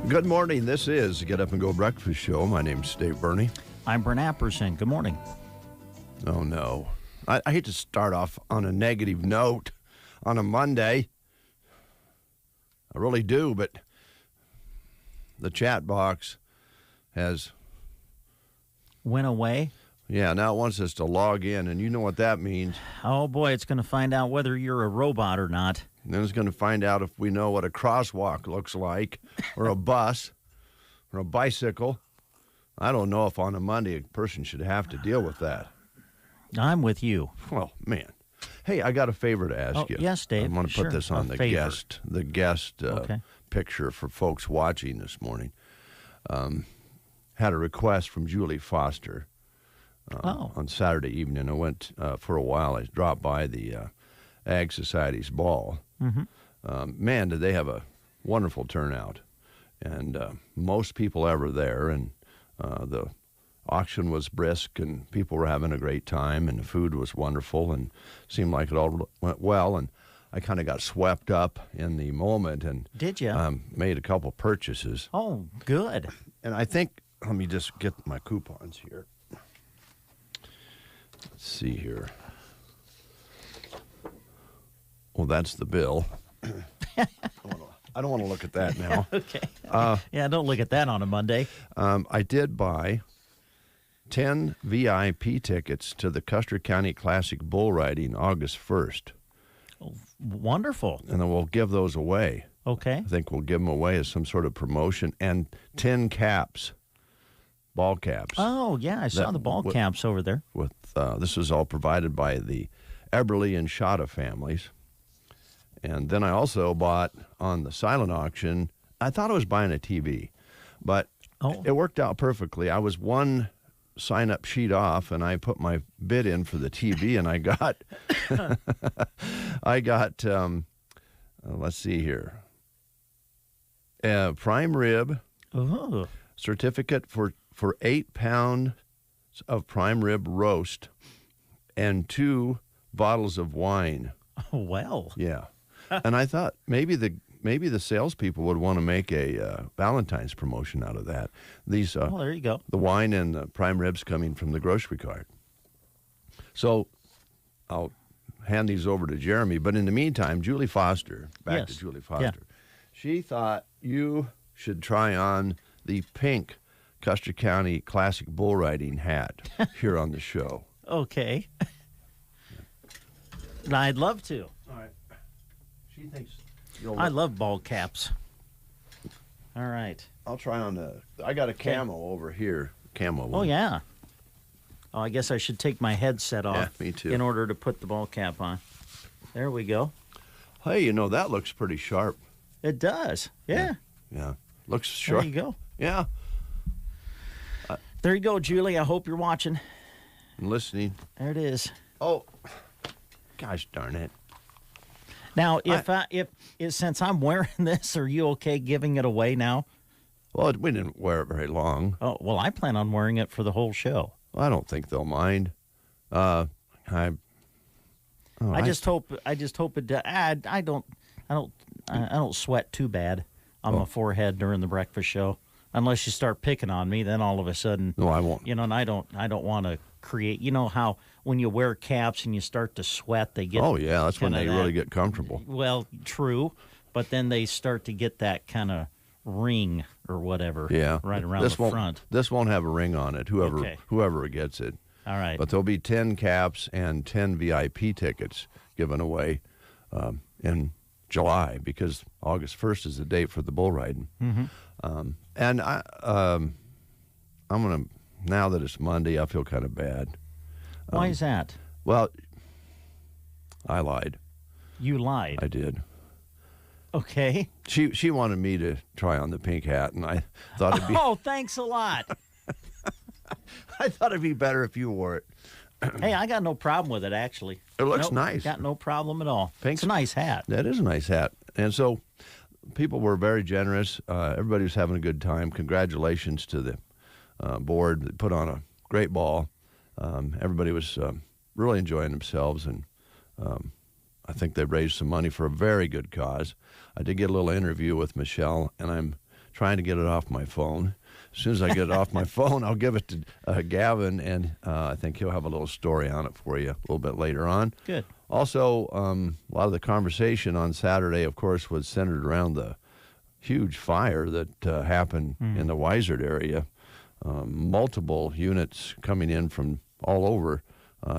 Good morning. This is the Get Up and Go Breakfast Show. My name's Dave Burney. I'm Brent Pearson. Good morning. Oh, no. I hate to start off on a negative note on a Monday. I really do, but the chat box has... Went away? Yeah, now it wants us to log in, and you know what that means. Oh, boy, it's going to find out whether you're a robot or not. And then it's going to find out if we know what a crosswalk looks like, or a bus, or a bicycle. I don't know if on a Monday a person should have to deal with that. I'm with you. Well, man. Hey, I got a favor to ask you. Yes, Dave. I want to put this on the guest Okay. picture for folks watching this morning. Had a request from Julie Foster on Saturday evening. I went for a while. I dropped by the Ag Society's ball. Mm-hmm. Man, did they have a wonderful turnout. And most people ever there. And the auction was brisk, and people were having a great time, and the food was wonderful, and seemed like it all went well. And I kind of got swept up in the moment, and did you? Made a couple purchases. Oh, good. And I think, let me just get my coupons here. Let's see here. Well, that's the bill. I don't want to look at that now. Okay. Yeah, don't look at that on a Monday. I did buy 10 VIP tickets to the Custer County Classic Bull Riding August 1st. Oh, wonderful. And then we'll give those away. Okay. I think we'll give them away as some sort of promotion. And 10 caps, ball caps. Oh, yeah, I saw the ball caps over there. This is all provided by the Eberly and Shada families. And then I also bought on the silent auction, I thought I was buying a TV, but it worked out perfectly. I was one sign-up sheet off, and I put my bid in for the TV, and I got, let's see here, prime rib, certificate for 8 pounds of prime rib roast, and 2 bottles of wine. Oh, well. Yeah. And I thought maybe the salespeople would want to make a Valentine's promotion out of that. These, there you go. The wine and the prime ribs coming from the grocery cart. So I'll hand these over to Jeremy. But in the meantime, Julie Foster, to Julie Foster, she thought you should try on the pink Custer County Classic Bull Riding hat here on the show. Okay. I'd love to. All right. She thinks I love ball caps. All right. I'll try on I got a camo over here. Camo one. Oh, yeah. Oh, I guess I should take my headset off. Yeah, me too. In order to put the ball cap on. There we go. Hey, that looks pretty sharp. It does. Yeah. Yeah. Looks sharp. There you go. Yeah. There you go, Julie. I hope you're watching. I'm listening. There it is. Oh, gosh darn it. Now, since I'm wearing this, are you okay giving it away now? Well, we didn't wear it very long. Oh, well, I plan on wearing it for the whole show. I don't think they'll mind. I just hope it. I don't sweat too bad on my forehead during the breakfast show. Unless you start picking on me, then all of a sudden. No, I won't. And I don't want to create. You know how when you wear caps and you start to sweat, they get. Oh yeah, that's when they really get comfortable. Well, true, but then they start to get that kind of ring or whatever. Yeah, right around the front. This won't have a ring on it. Whoever gets it. All right. But there'll be 10 caps and 10 VIP tickets given away in July, because August 1st is the date for the bull riding. Mm-hmm. And I'm going to, now that it's Monday, I feel kind of bad. Why is that? Well, I lied. You lied. I did. Okay. She wanted me to try on the pink hat, and I thought it'd be... Oh, thanks a lot. I thought it'd be better if you wore it. Hey, I got no problem with it, actually. It looks nice. Got no problem at all. Pink's, it's a nice hat. That is a nice hat. And so people were very generous. Everybody was having a good time. Congratulations to the board that put on a great ball. Everybody was really enjoying themselves, and I think they raised some money for a very good cause. I did get a little interview with Michelle, and I'm trying to get it off my phone. As soon as I get it off my phone, I'll give it to Gavin, and I think he'll have a little story on it for you a little bit later on. Good. Also, a lot of the conversation on Saturday, of course, was centered around the huge fire that happened in the Wizard area. Multiple units coming in from all over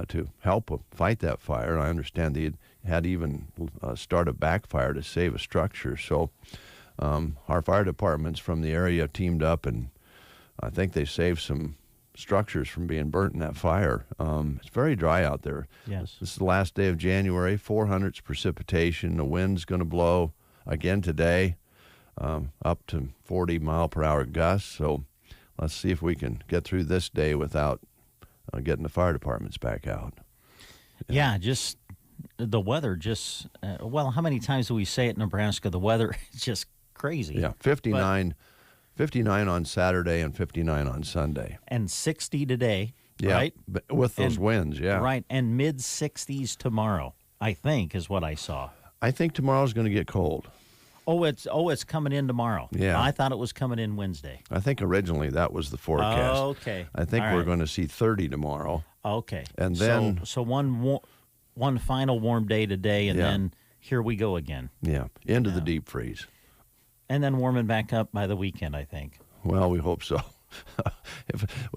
to help fight that fire. I understand they had even start a backfire to save a structure. So our fire departments from the area teamed up, and I think they saved some structures from being burnt in that fire. It's very dry out there. Yes. This is the last day of January, 400s precipitation. The wind's going to blow again today, up to 40-mile-per-hour gusts. So let's see if we can get through this day without getting the fire departments back out. Yeah, just the weather just, well, how many times do we say it in Nebraska? The weather is just crazy. Yeah, 59 on Saturday and 59 on Sunday. And 60 today, yeah, right? But with those winds, yeah. Right, and mid-60s tomorrow, I think, is what I saw. I think tomorrow's going to get cold. It's coming in tomorrow. Yeah. I thought it was coming in Wednesday. I think originally that was the forecast. Oh, okay. I think we're going to see 30 tomorrow. Okay. And then... So one final warm day today, and then here we go again. Yeah, into the deep freeze. And then warming back up by the weekend, I think. Well, we hope so.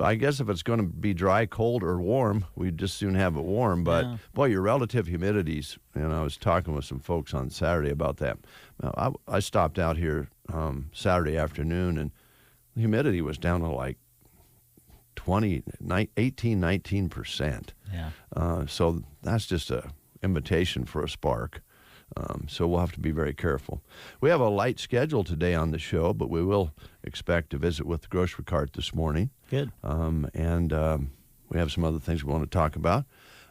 I guess if it's going to be dry, cold, or warm, we'd just soon have it warm. But, boy, your relative humidities, and I was talking with some folks on Saturday about that. Now, I stopped out here Saturday afternoon, and the humidity was down to like 18, 19%. Yeah. So that's just an invitation for a spark. So we'll have to be very careful. We have a light schedule today on the show, but we will expect to visit with the grocery cart this morning. Good. And we have some other things we want to talk about.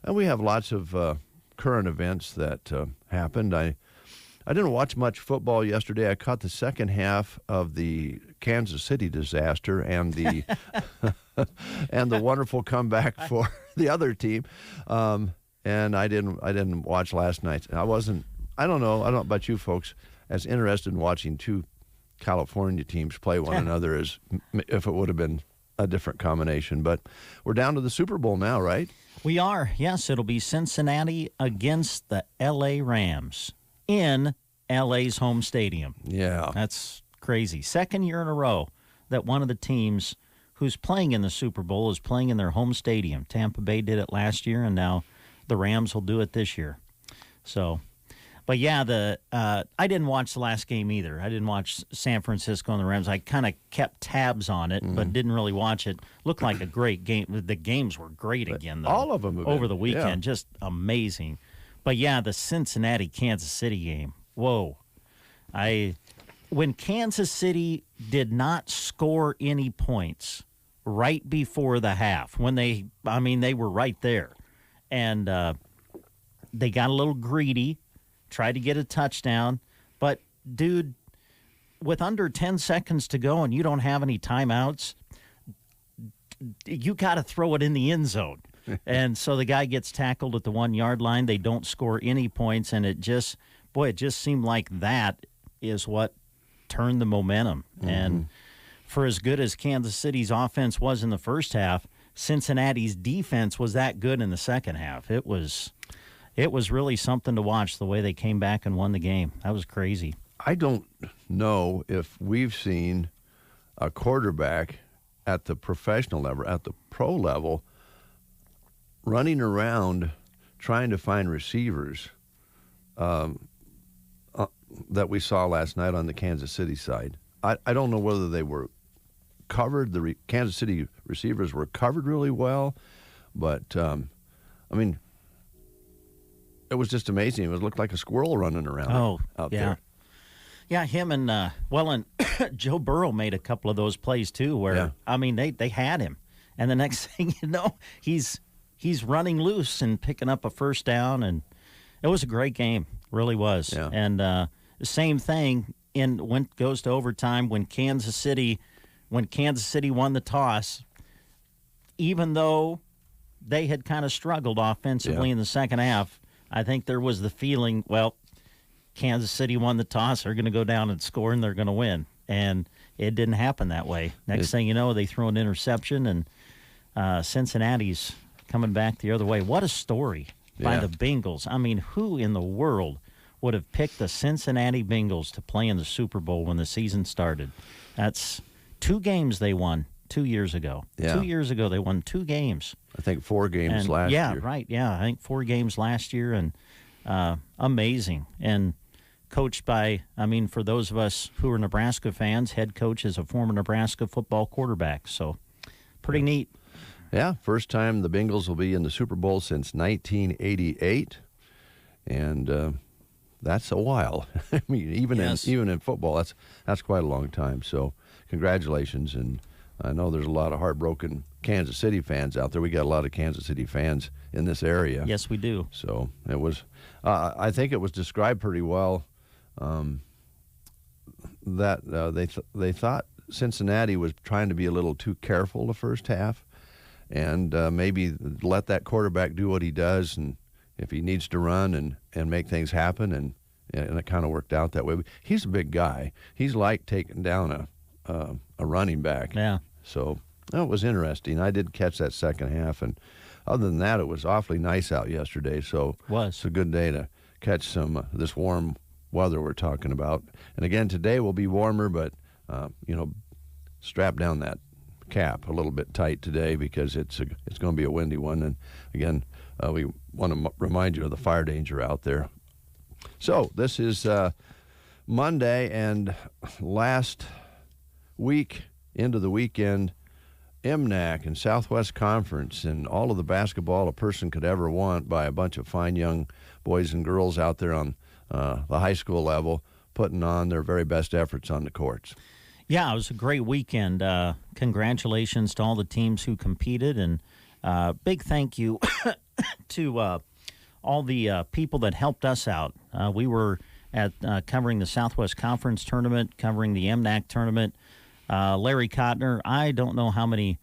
And we have lots of current events that happened. I didn't watch much football yesterday. I caught the second half of the Kansas City disaster and the and the wonderful comeback for the other team. And I didn't watch last night. I don't know about you folks, as interested in watching two California teams play one another as if it would have been a different combination. But we're down to the Super Bowl now, right? We are. Yes, it'll be Cincinnati against the L.A. Rams in L.A.'s home stadium. Yeah. That's crazy. Second year in a row that one of the teams who's playing in the Super Bowl is playing in their home stadium. Tampa Bay did it last year, and now the Rams will do it this year. So, but yeah, I didn't watch the last game either. I didn't watch San Francisco and the Rams. I kind of kept tabs on it, but didn't really watch it. Looked like a great game. The games were great again, though. All of them have over been, the weekend, just amazing. But yeah, the Cincinnati-Kansas City game. Whoa. When Kansas City did not score any points right before the half, when they were right there. And they got a little greedy, tried to get a touchdown. But, dude, with under 10 seconds to go and you don't have any timeouts, you got to throw it in the end zone. And so the guy gets tackled at the 1-yard line. They don't score any points, and it just seemed like that is what turned the momentum. Mm-hmm. And for as good as Kansas City's offense was in the first half, Cincinnati's defense was that good in the second half. It was really something to watch, the way they came back and won the game. That was crazy. I don't know if we've seen a quarterback at the professional level, at the pro level, running around trying to find receivers that we saw last night on the Kansas City side. I don't know whether they were covered. The Kansas City receivers were covered really well, but it was just amazing. It looked like a squirrel running around out there. Yeah, him and and Joe Burrow made a couple of those plays too where, they had him. And the next thing you know, he's running loose and picking up a first down, and it was a great game, really was. Yeah. And the same thing goes to overtime when Kansas City won the toss, even though they had kind of struggled offensively in the second half. I think there was the feeling, well, Kansas City won the toss, they're going to go down and score, and they're going to win. And it didn't happen that way. Next thing you know, they throw an interception, and Cincinnati's coming back the other way. What a story by the Bengals. I mean, who in the world would have picked the Cincinnati Bengals to play in the Super Bowl when the season started? That's 2 games they won 2 years ago. Yeah. 2 years ago, they won 2 games. I think 4 games last year. Yeah, right. Yeah, I think 4 games last year, and amazing. And coached by, for those of us who are Nebraska fans, head coach is a former Nebraska football quarterback. So pretty neat. Yeah, first time the Bengals will be in the Super Bowl since 1988, and that's a while. I mean, even in football, that's quite a long time. So congratulations, and I know there's a lot of heartbroken Kansas City fans out there. We got a lot of Kansas City fans in this area. Yes, we do. So it was, I think it was described pretty well that they thought Cincinnati was trying to be a little too careful the first half, and maybe let that quarterback do what he does, and if he needs to run and make things happen, and it kind of worked out that way. He's a big guy. He's like taking down a running back. Yeah. So it was interesting. I did catch that second half, and other than that, it was awfully nice out yesterday. So it's a good day to catch some this warm weather we're talking about. And again, today will be warmer, but strap down that cap a little bit tight today because it's going to be a windy one. And again, we want to remind you of the fire danger out there. So this is Monday, and last week into the weekend, MNAC and Southwest Conference and all of the basketball a person could ever want by a bunch of fine young boys and girls out there on the high school level, putting on their very best efforts on the courts. Yeah, it was a great weekend. Congratulations to all the teams who competed, and big thank you to all the people that helped us out. We were at covering the Southwest Conference tournament, covering the MNAC tournament. Larry Kottner, I don't know how many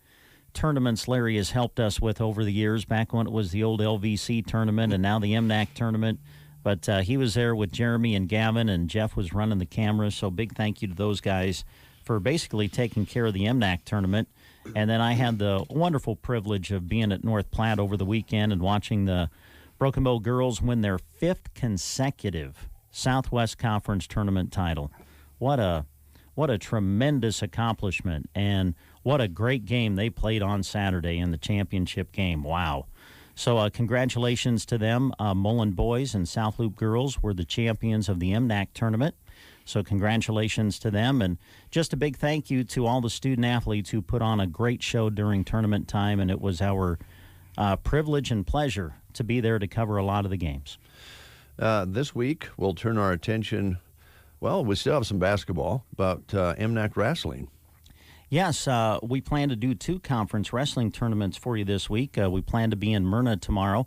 tournaments Larry has helped us with over the years, back when it was the old LVC tournament and now the MNAC tournament. But he was there with Jeremy and Gavin, and Jeff was running the camera. So big thank you to those guys for basically taking care of the MNAC tournament. And then I had the wonderful privilege of being at North Platte over the weekend and watching the Broken Bow girls win their 5th consecutive Southwest Conference tournament title. What a tremendous accomplishment, and what a great game they played on Saturday in the championship game. Wow. So congratulations to them. Mullen boys and South Loop girls were the champions of the MNAC tournament. So congratulations to them, and just a big thank you to all the student athletes who put on a great show during tournament time, and it was our privilege and pleasure to be there to cover a lot of the games. This week, we'll turn our attention, well, we still have some basketball, but MNAC wrestling. Yes, we plan to do 2 conference wrestling tournaments for you this week. We plan to be in Myrna tomorrow.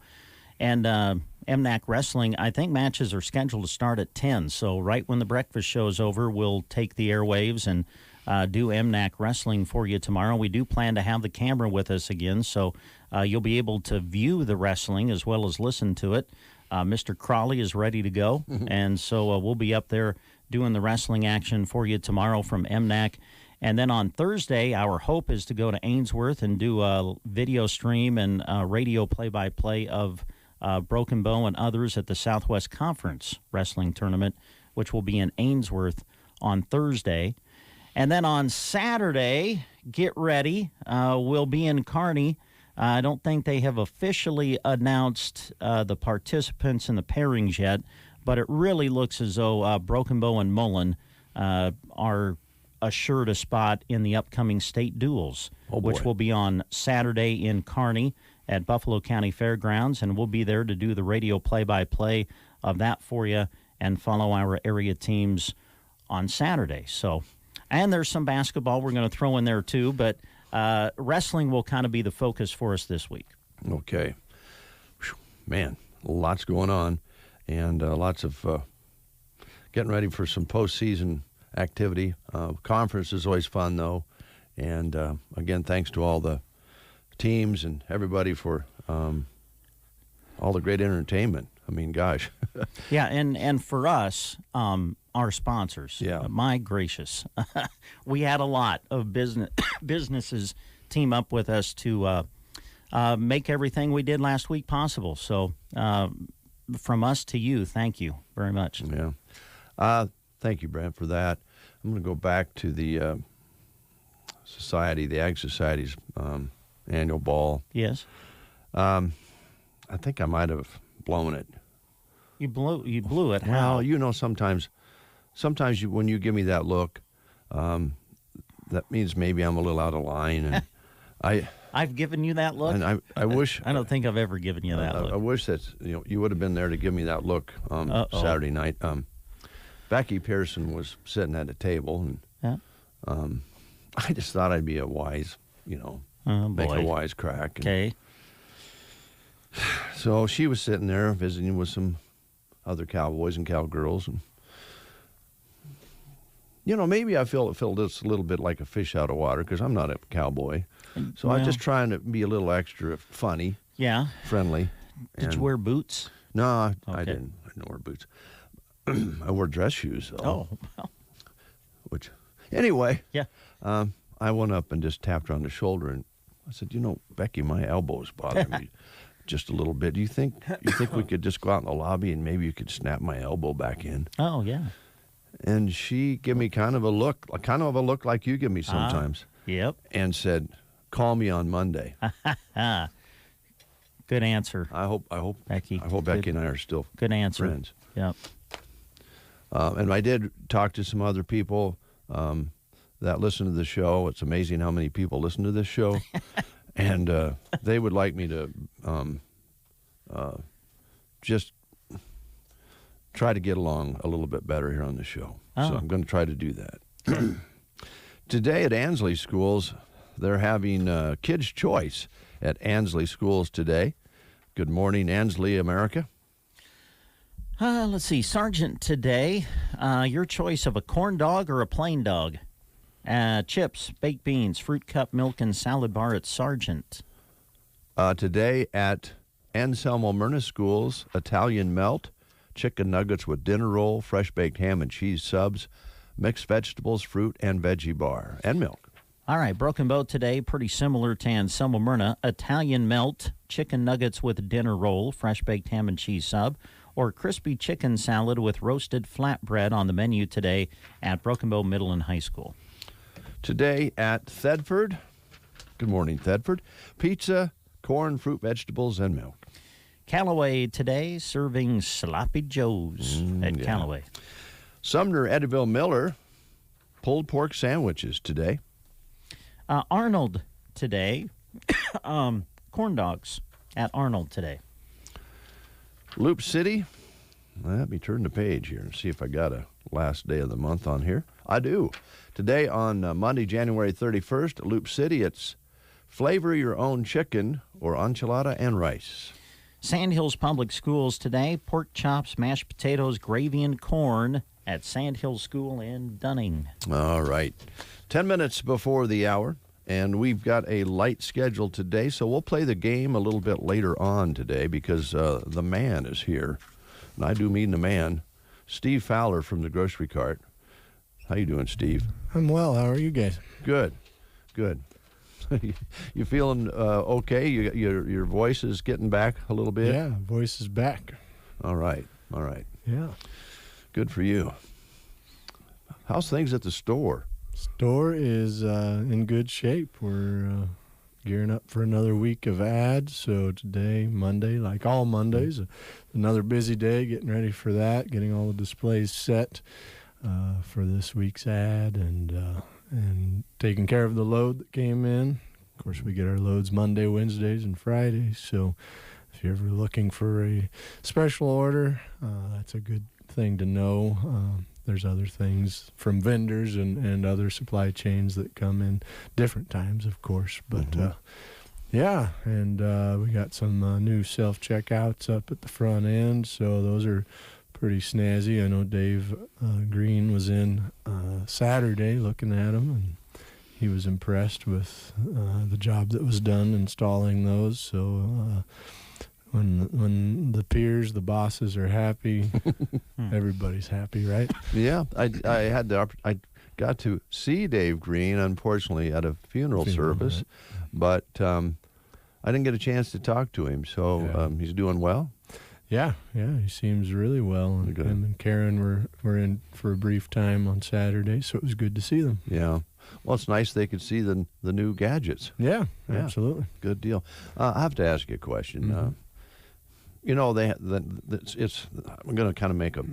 And MNAC wrestling, I think matches are scheduled to start at 10. So right when the breakfast show's over, we'll take the airwaves and do MNAC wrestling for you tomorrow. We do plan to have the camera with us again, so you'll be able to view the wrestling as well as listen to it. Mr. Crawley is ready to go, and so we'll be up there doing the wrestling action for you tomorrow from MNAC. And then on Thursday, our hope is to go to Ainsworth and do a video stream and radio play-by-play of Broken Bow and others at the Southwest Conference Wrestling Tournament, which will be in Ainsworth on Thursday. And then on Saturday, get ready, we'll be in Kearney. I don't think they have officially announced the participants and the pairings yet, but it really looks as though Broken Bow and Mullen are assured a spot in the upcoming state duels, which will be on Saturday in Kearney. at Buffalo County Fairgrounds, and we'll be there to do the radio play-by-play of that for you and follow our area teams on Saturday. So, and there's some basketball we're going to throw in there too, but wrestling will kind of be the focus for us this week. Okay. Whew, man, lots going on, and lots of getting ready for some postseason activity. Conference is always fun, though. And, again, thanks to all the teams and everybody for all the great entertainment. I mean, gosh. Yeah, and for us, our sponsors, my gracious, we had a lot of businesses team up with us to make everything we did last week possible. So from us to you, thank you very much. Yeah. Thank you, Brent, for that. I'm going to go back to the the Ag Society's annual ball. Yes. I think I might have blown it. You blew it. How? Well, you know, sometimes when you give me that look, that means maybe I'm a little out of line, and I've given you that look. And I wish I don't think I've ever given you that look. I wish that you would have been there to give me that look Saturday night. Becky Pearson was sitting at a table, and I just thought I'd be a wise, make a wise crack. Okay. So she was sitting there visiting with some other cowboys and cowgirls, and maybe I feel just a little bit like a fish out of water because I'm not a cowboy. So I'm just trying to be a little extra funny, friendly. Did you wear boots? No, I didn't. I didn't wear boots. I wore dress shoes, though. Oh, well. Which, anyway, yeah. I went up and just tapped her on the shoulder, and I said, Becky, my elbows bother me just a little bit. Do you think we could just go out in the lobby and maybe you could snap my elbow back in? Oh, yeah. And she gave me kind of a look like you give me sometimes. Yep. And said, "Call me on Monday." Good answer. I hope Becky. I hope Becky and I are still good answer. Friends. Yep. And I did talk to some other people that listen to the show. It's amazing how many people listen to this show, and they would like me to just try to get along a little bit better here on the show. Oh. So I'm going to try to do that. Today at Ansley Schools, they're having Kids' Choice at Ansley Schools today. Good morning, Ansley, America. Let's see. Sergeant, today, your choice of a corn dog or a plain dog? Chips, baked beans, fruit cup, milk, and salad bar at Sergeant. Today at Anselmo Myrna Schools, Italian melt, chicken nuggets with dinner roll, fresh baked ham and cheese subs, mixed vegetables, fruit, and veggie bar, and milk. All right, Broken Bow today, pretty similar to Anselmo Myrna. Italian melt, chicken nuggets with dinner roll, fresh baked ham and cheese sub, or crispy chicken salad with roasted flatbread on the menu today at Broken Bow Middle and High School. Today at Thedford, good morning, Thedford, pizza, corn, fruit, vegetables, and milk. Callaway today, serving Sloppy Joe's at Callaway. Sumner, Eddyville, Miller, pulled pork sandwiches today. Arnold today, corn dogs at Arnold today. Loop City, let me turn the page here and see if I got a last day of the month on here. I do. Today on Monday, January 31st, at Loop City, it's flavor your own chicken or enchilada and rice. Sandhills Public Schools today, pork chops, mashed potatoes, gravy, and corn at Sandhill School in Dunning. All right. 10 minutes before the hour, and we've got a light schedule today, so we'll play the game a little bit later on today because the man is here, and I do mean the man, Steve Fowler from the Grocery Cart. How you doing, Steve? I'm well. How are you guys? Good. You feeling okay? Your voice is getting back a little bit? Yeah, voice is back. All right. Yeah. Good for you. How's things at the store? Store is in good shape. We're gearing up for another week of ads. So today, Monday, like all Mondays, another busy day, getting ready for that, getting all the displays set for this week's ad and taking care of the load that came in. Of course, we get our loads Monday, Wednesdays, and Fridays. So if you're ever looking for a special order, that's a good thing to know. There's other things from vendors and other supply chains that come in different times, of course. But, yeah, and we got some new self-checkouts up at the front end, so those are pretty snazzy. I know Dave Green was in Saturday looking at them, and he was impressed with the job that was done installing those. So when the peers, the bosses are happy, everybody's happy, right? Yeah, I I got to see Dave Green, unfortunately, at a funeral service, but I didn't get a chance to talk to him. So he's doing well. Yeah, he seems really well. And him and Karen were in for a brief time on Saturday, so it was good to see them. Yeah. Well, it's nice they could see the new gadgets. Yeah, absolutely. Good deal. I have to ask you a question. You know, I'm going to kind of make a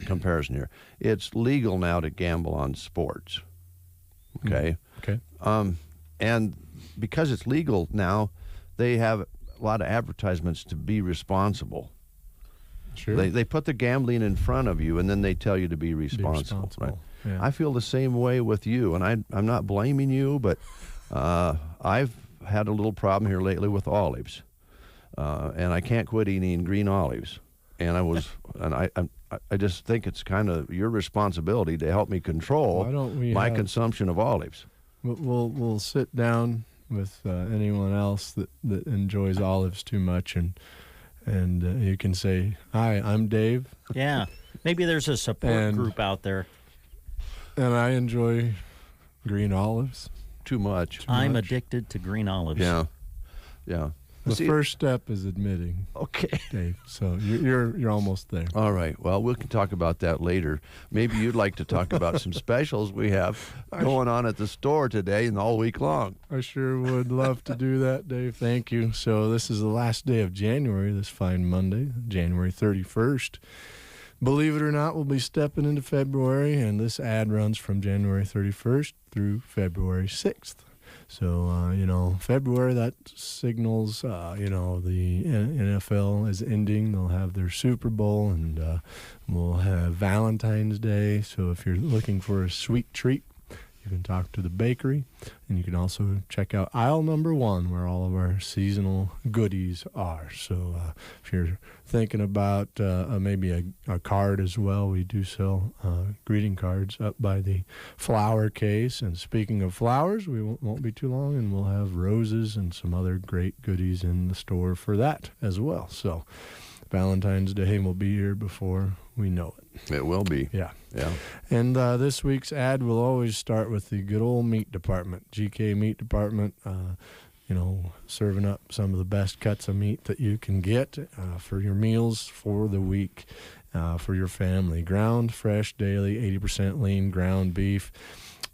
comparison here. It's legal now to gamble on sports. Okay. Okay. And because it's legal now, they have a lot of advertisements to be responsible. Sure. They put the gambling in front of you, and then they tell you to be responsible. Right? Yeah. I feel the same way with you, and I'm not blaming you, but I've had a little problem here lately with olives, and I can't quit eating green olives. And I just think it's kind of your responsibility to help me control my consumption of olives. We'll sit down with anyone else that enjoys olives too much, and you can say, "Hi, I'm Dave." Yeah, maybe there's a support group out there. And I enjoy green olives. Too much. I'm addicted to green olives. Yeah. The first step is admitting. Okay, Dave. So you're almost there. All right. Well, we can talk about that later. Maybe you'd like to talk about some specials we have going on at the store today and all week long. I sure would love to do that, Dave. Thank you. So this is the last day of January, this fine Monday, January 31st. Believe it or not, we'll be stepping into February, and this ad runs from January 31st through February 6th. So, February, that signals, the NFL is ending. They'll have their Super Bowl, and we'll have Valentine's Day. So if you're looking for a sweet treat, you can talk to the bakery, and you can also check out aisle number 1 where all of our seasonal goodies are. So if you're thinking about maybe a card as well, we do sell greeting cards up by the flower case. And speaking of flowers, we won't be too long, and we'll have roses and some other great goodies in the store for that as well. So Valentine's Day will be here before we know it. It will be. Yeah. Yeah. And this week's ad will always start with the good old meat department, GK Meat Department, serving up some of the best cuts of meat that you can get for your meals for the week for your family. Ground, fresh, daily, 80% lean ground beef.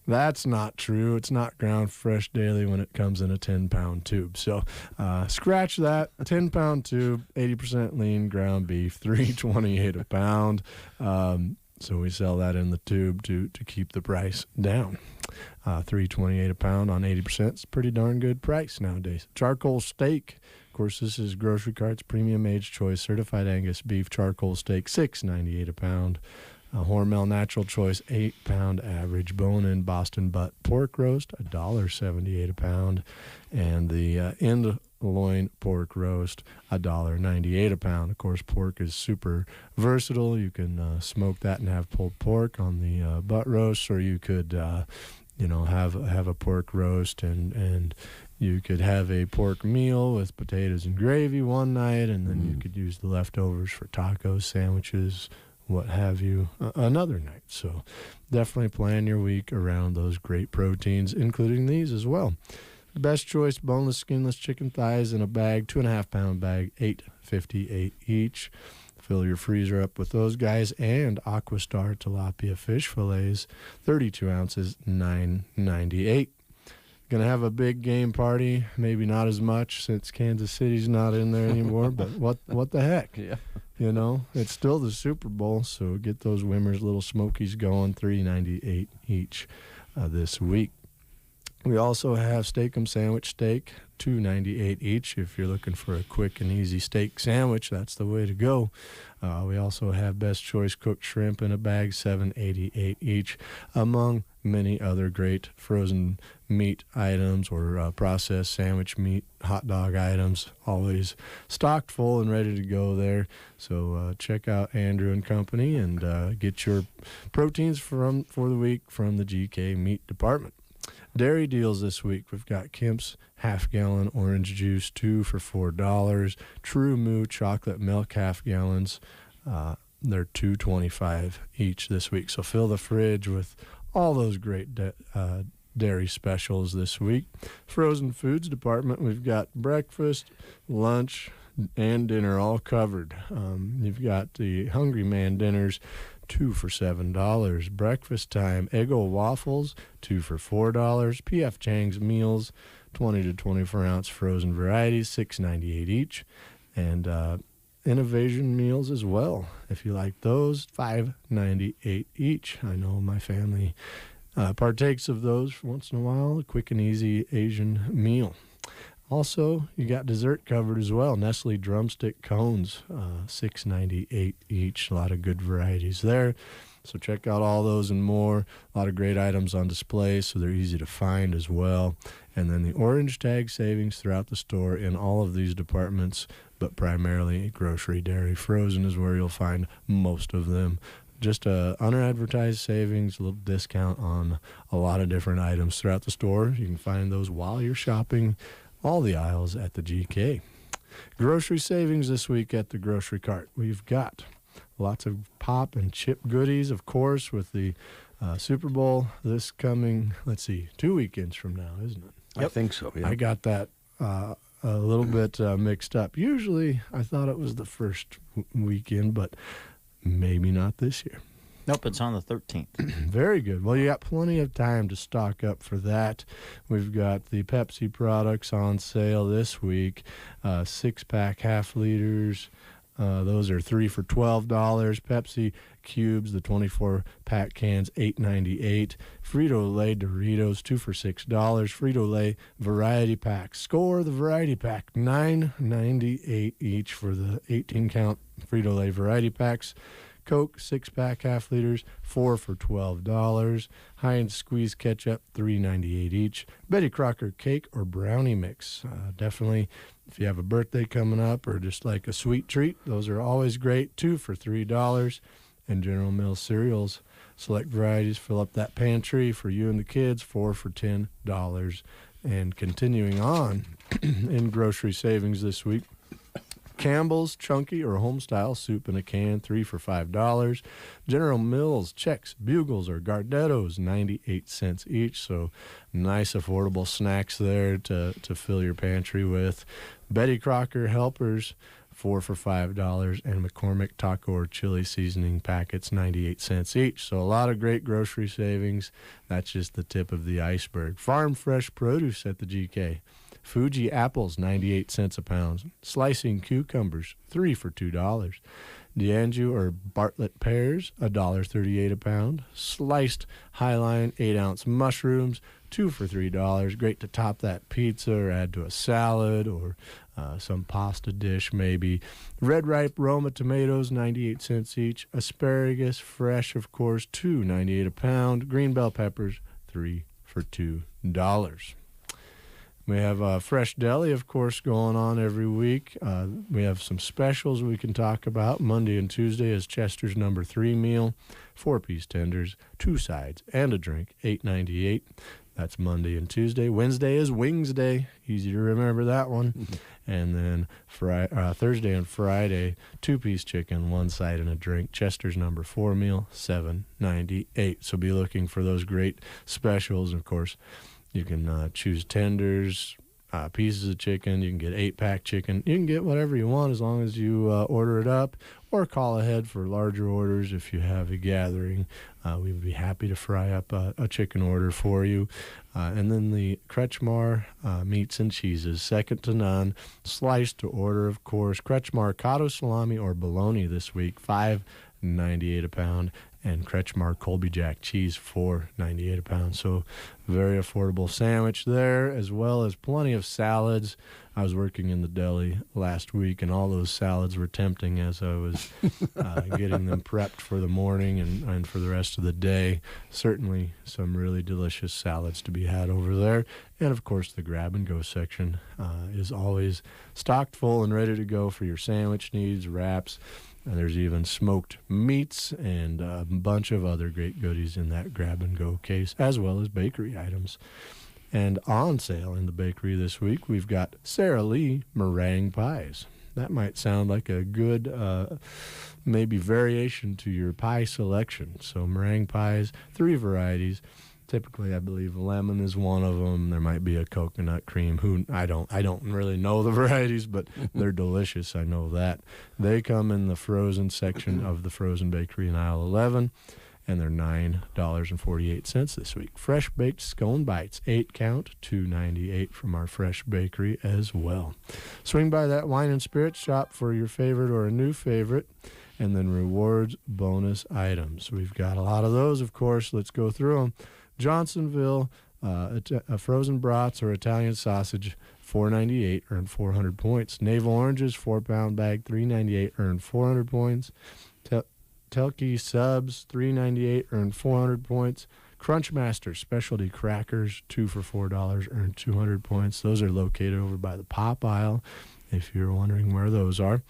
That's not true. It's not ground fresh daily when it comes in a 10-pound tube. So scratch that. 10-pound tube, 80% lean ground beef, $3.28 a pound. So we sell that in the tube to keep the price down. $3.28 a pound on 80%. It's a pretty darn good price nowadays. Charcoal steak. Of course, this is Grocery Cart's Premium Age Choice Certified Angus Beef Charcoal Steak, $6.98 a pound. Hormel Natural Choice 8-pound average bone-in Boston butt pork roast, $1.78 a pound, and the end loin pork roast, $1.98 a pound. Of course, pork is super versatile. You can smoke that and have pulled pork on the butt roast, or you could have a pork roast and you could have a pork meal with potatoes and gravy one night, and then you could use the leftovers for tacos, sandwiches, what have you, another night. So definitely plan your week around those great proteins, including these as well. The best choice, boneless, skinless chicken thighs in a bag, 2.5-pound bag, $8.58 each. Fill your freezer up with those guys, and Aquastar tilapia fish fillets, 32 ounces, $9.98. Gonna have a big game party, maybe not as much since Kansas City's not in there anymore, but what the heck? Yeah. It's still the Super Bowl, so get those Wimmers Little Smokies going, $3.98 each this week. We also have Steak-'em Sandwich steak, $2.98 each. If you're looking for a quick and easy steak sandwich, that's the way to go. We also have Best Choice cooked shrimp in a bag, $7.88 each, among many other great frozen meat items or processed sandwich meat, hot dog items, always stocked full and ready to go there. So check out Andrew and Company and get your proteins for the week from the GK Meat Department. Dairy deals this week. We've got Kemp's half-gallon orange juice, 2 for $4. True Moo chocolate milk half-gallons, they're $2.25 each this week. So fill the fridge with all those great dairy specials this week. Frozen foods department, we've got breakfast, lunch, and dinner all covered. You've got the Hungry Man dinners, 2 for $7. Breakfast time, Eggo waffles, 2 for $4. P.F. Chang's meals, 20 to 24 ounce frozen varieties, $6.98 each. And Innovation meals as well, if you like those, $5.98 each. I know my family partakes of those once in a while. A quick and easy Asian meal. Also, you got dessert covered as well. Nestle drumstick cones, $6.98 each. A lot of good varieties there. So check out all those and more. A lot of great items on display, so they're easy to find as well. And then the orange tag savings throughout the store in all of these departments, but primarily grocery, dairy, frozen is where you'll find most of them. Just unadvertised savings, a little discount on a lot of different items throughout the store. You can find those while you're shopping all the aisles at the GK. Grocery savings this week at the grocery cart. We've got lots of pop and chip goodies, of course, with the Super Bowl this coming, 2 weekends from now, isn't it? Yep. I think so, yeah. I got that a little bit mixed up. Usually I thought it was the first weekend, but maybe not this year. Nope, it's on the 13th. Very good. Well, you got plenty of time to stock up for that. We've got the Pepsi products on sale this week, 6-pack half liters. Those are 3 for $12. Pepsi Cubes, the 24-pack cans, $8.98. Frito-Lay Doritos, 2 for $6. Frito-Lay Variety Pack. Score the Variety Pack, $9.98 each for the 18-count Frito-Lay Variety Packs. Coke, 6-pack half liters, 4 for $12. Heinz Squeeze Ketchup, $3.98 each. Betty Crocker Cake or Brownie Mix. Definitely, if you have a birthday coming up or just like a sweet treat, those are always great. 2 for $3. And General Mills cereals, select varieties, fill up that pantry for you and the kids, 4 for $10. And continuing on in grocery savings this week, Campbell's Chunky or Homestyle Soup in a Can, 3 for $5. General Mills Chex, Bugles, or Gardettos, 98 cents each. So nice affordable snacks there to fill your pantry with. Betty Crocker Helpers, 4 for $5. And McCormick Taco or Chili Seasoning packets, 98 cents each. So a lot of great grocery savings. That's just the tip of the iceberg. Farm fresh produce at the GK. Fuji apples, 98 cents a pound. Slicing cucumbers, 3 for $2. D'Anjou or Bartlett pears, $1.38 a pound. Sliced Highline 8-ounce mushrooms, 2 for $3. Great to top that pizza or add to a salad or some pasta dish maybe. Red ripe Roma tomatoes, 98 cents each. Asparagus, fresh of course, $2.98 a pound. Green bell peppers, 3 for $2. We have Fresh Deli, of course, going on every week. We have some specials we can talk about. Monday and Tuesday is Chester's No. 3 meal, 4-piece tenders, 2 sides, and a drink, $8.98. That's Monday and Tuesday. Wednesday is Wings Day. Easy to remember that one. And then Thursday and Friday, 2-piece chicken, 1 side, and a drink. Chester's No. 4 meal, $7.98. So be looking for those great specials, of course. You can choose tenders, pieces of chicken. You can get 8-pack chicken. You can get whatever you want as long as you order it up or call ahead for larger orders if you have a gathering. We would be happy to fry up a chicken order for you. And then the Kretschmar meats and cheeses, second to none. Sliced to order, of course. Kretschmar cotto salami or bologna this week, $5.98 a pound. and Kretschmar Colby Jack cheese, $4.98 a pound. So very affordable sandwich there, as well as plenty of salads. I was working in the deli last week, and all those salads were tempting as I was getting them prepped for the morning and for the rest of the day. Certainly some really delicious salads to be had over there. And, of course, the grab-and-go section is always stocked full and ready to go for your sandwich needs, wraps. And there's even smoked meats and a bunch of other great goodies in that grab-and-go case, as well as bakery items. And on sale in the bakery this week, we've got Sara Lee meringue pies. That might sound like a good maybe variation to your pie selection. So meringue pies, 3 varieties. Typically, I believe lemon is one of them. There might be a coconut cream. I don't really know the varieties, but they're delicious. I know that. They come in the frozen section of the frozen bakery in aisle 11. And they're $9.48 this week. Fresh baked scone bites, 8 count, $2.98 from our fresh bakery as well. Swing by that wine and spirit shop for your favorite or a new favorite, and then rewards bonus items. We've got a lot of those, of course. Let's go through them. Johnsonville, frozen brats or Italian sausage, $4.98, earned 400 points. Navel oranges, 4-pound bag, $3.98, earned 400 points. Telke subs, $3.98, earned 400 points. Crunchmaster specialty crackers, 2 for $4, earned 200 points. Those are located over by the pop aisle, if you're wondering where those are.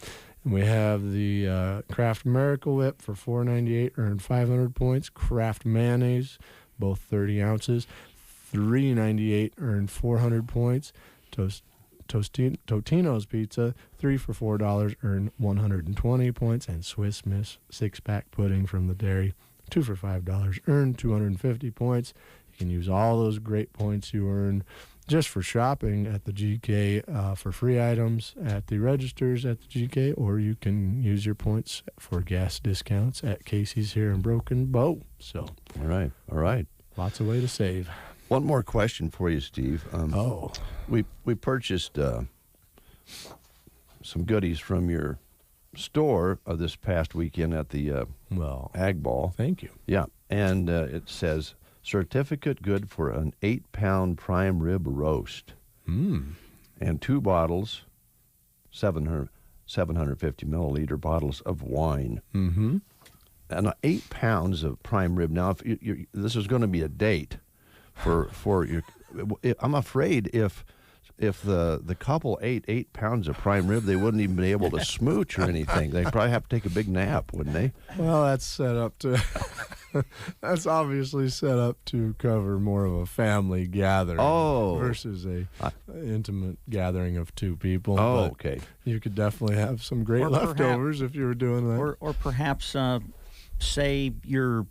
And we have the Kraft Miracle Whip for $4.98, earned 500 points. Kraft mayonnaise, both 30 ounces, $3.98, earned 400 points. Totino's Pizza, 3 for $4, earned 120 points. And Swiss Miss 6-pack pudding from the dairy, 2 for $5, earned 250 points. You can use all those great points you earn just for shopping at the GK for free items at the registers at the GK, or you can use your points for gas discounts at Casey's here in Broken Bow. So, all right. Lots of way to save. One more question for you, Steve. We purchased some goodies from your store this past weekend at the Ag Ball. Thank you. Yeah, and it says certificate good for an 8-pound prime rib roast. And 2 bottles, 750 milliliter bottles of wine. Mm-hmm. And 8 pounds of prime rib. Now, if this is going to be a date for your, I'm afraid if the couple ate 8 pounds of prime rib, they wouldn't even be able to smooch or anything. They'd probably have to take a big nap, wouldn't they? Well, that's set up to that's obviously set up to cover more of a family gathering versus a intimate gathering of 2 people. Oh, okay. You could definitely have some great leftovers if you were doing that. Or perhaps say your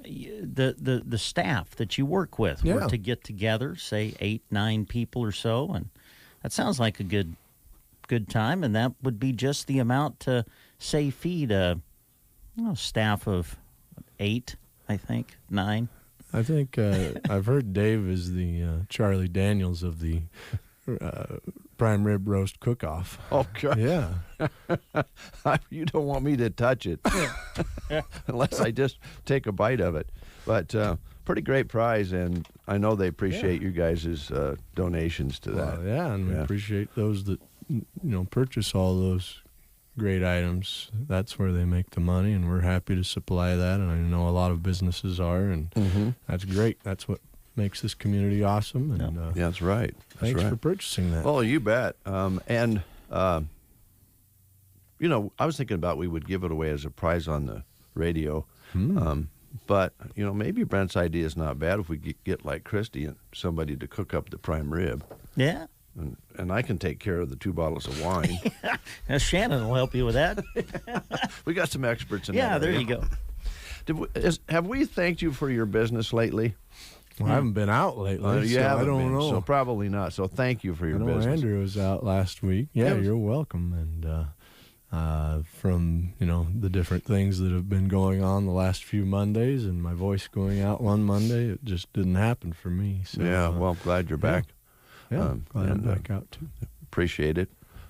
the staff that you work with were to get together, say 8-9 people or so, and that sounds like a good time, and that would be just the amount to say feed a staff of 8, I think 9. I think I've heard Dave is the Charlie Daniels of the prime rib roast cook-off. Oh, God. Yeah. You don't want me to touch it unless I just take a bite of it. But pretty great prize, and I know they appreciate you guys' donations to that. And we appreciate those that purchase all those great items. That's where they make the money, and we're happy to supply that, and I know a lot of businesses are, and that's great. That's what makes this community awesome. And yeah, that's right. Thanks for purchasing that. Well, you bet. And I was thinking about we would give it away as a prize on the radio. But, maybe Brent's idea is not bad if we get like Christy and somebody to cook up the prime rib. Yeah. And I can take care of the 2 bottles of wine. Shannon will help you with that. We got some experts in that. Yeah, there you go. Have we thanked you for your business lately? Well, I haven't been out lately, so I don't know. So probably not. So thank you for your business. Andrew was out last week. Yeah, you're welcome. And from, the different things that have been going on the last few Mondays and my voice going out one Monday, it just didn't happen for me. So, well, glad you're back. Yeah, glad I'm back out too. Appreciate it.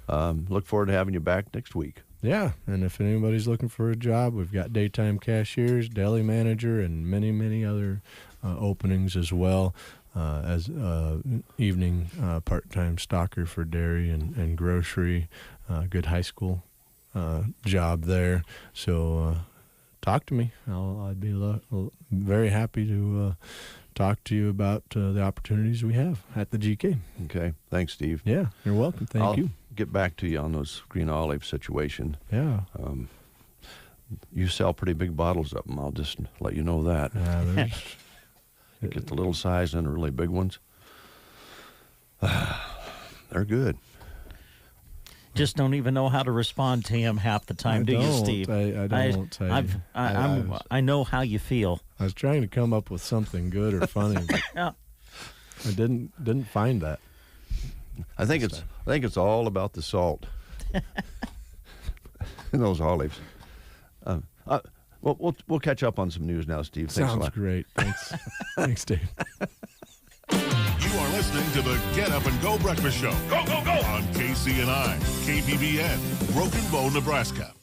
Look forward to having you back next week. Yeah, and if anybody's looking for a job, we've got daytime cashiers, deli manager, and many, many other openings as well, as evening part-time stocker for dairy and grocery, good high school job there. So talk to me. I'd be very happy to talk to you about the opportunities we have at the GK. Okay. Thanks, Steve. Yeah, you're welcome. Thank you. Get back to you on those green olive situation. Yeah. You sell pretty big bottles of them. I'll just let you know that. You get the little size and the really big ones. They're good. Just don't even know how to respond to him half the time, do you, Steve? I don't. I know how you feel. I was trying to come up with something good or funny, but Yeah. I didn't find that. I think it's all about the salt in those olives. We'll catch up on some news now, Steve. Thanks a lot. Sounds great. Thanks. Thanks, Dave. You are listening to the Get Up and Go Breakfast Show. Go, go, go! On KCNI, KBBN, Broken Bow, Nebraska.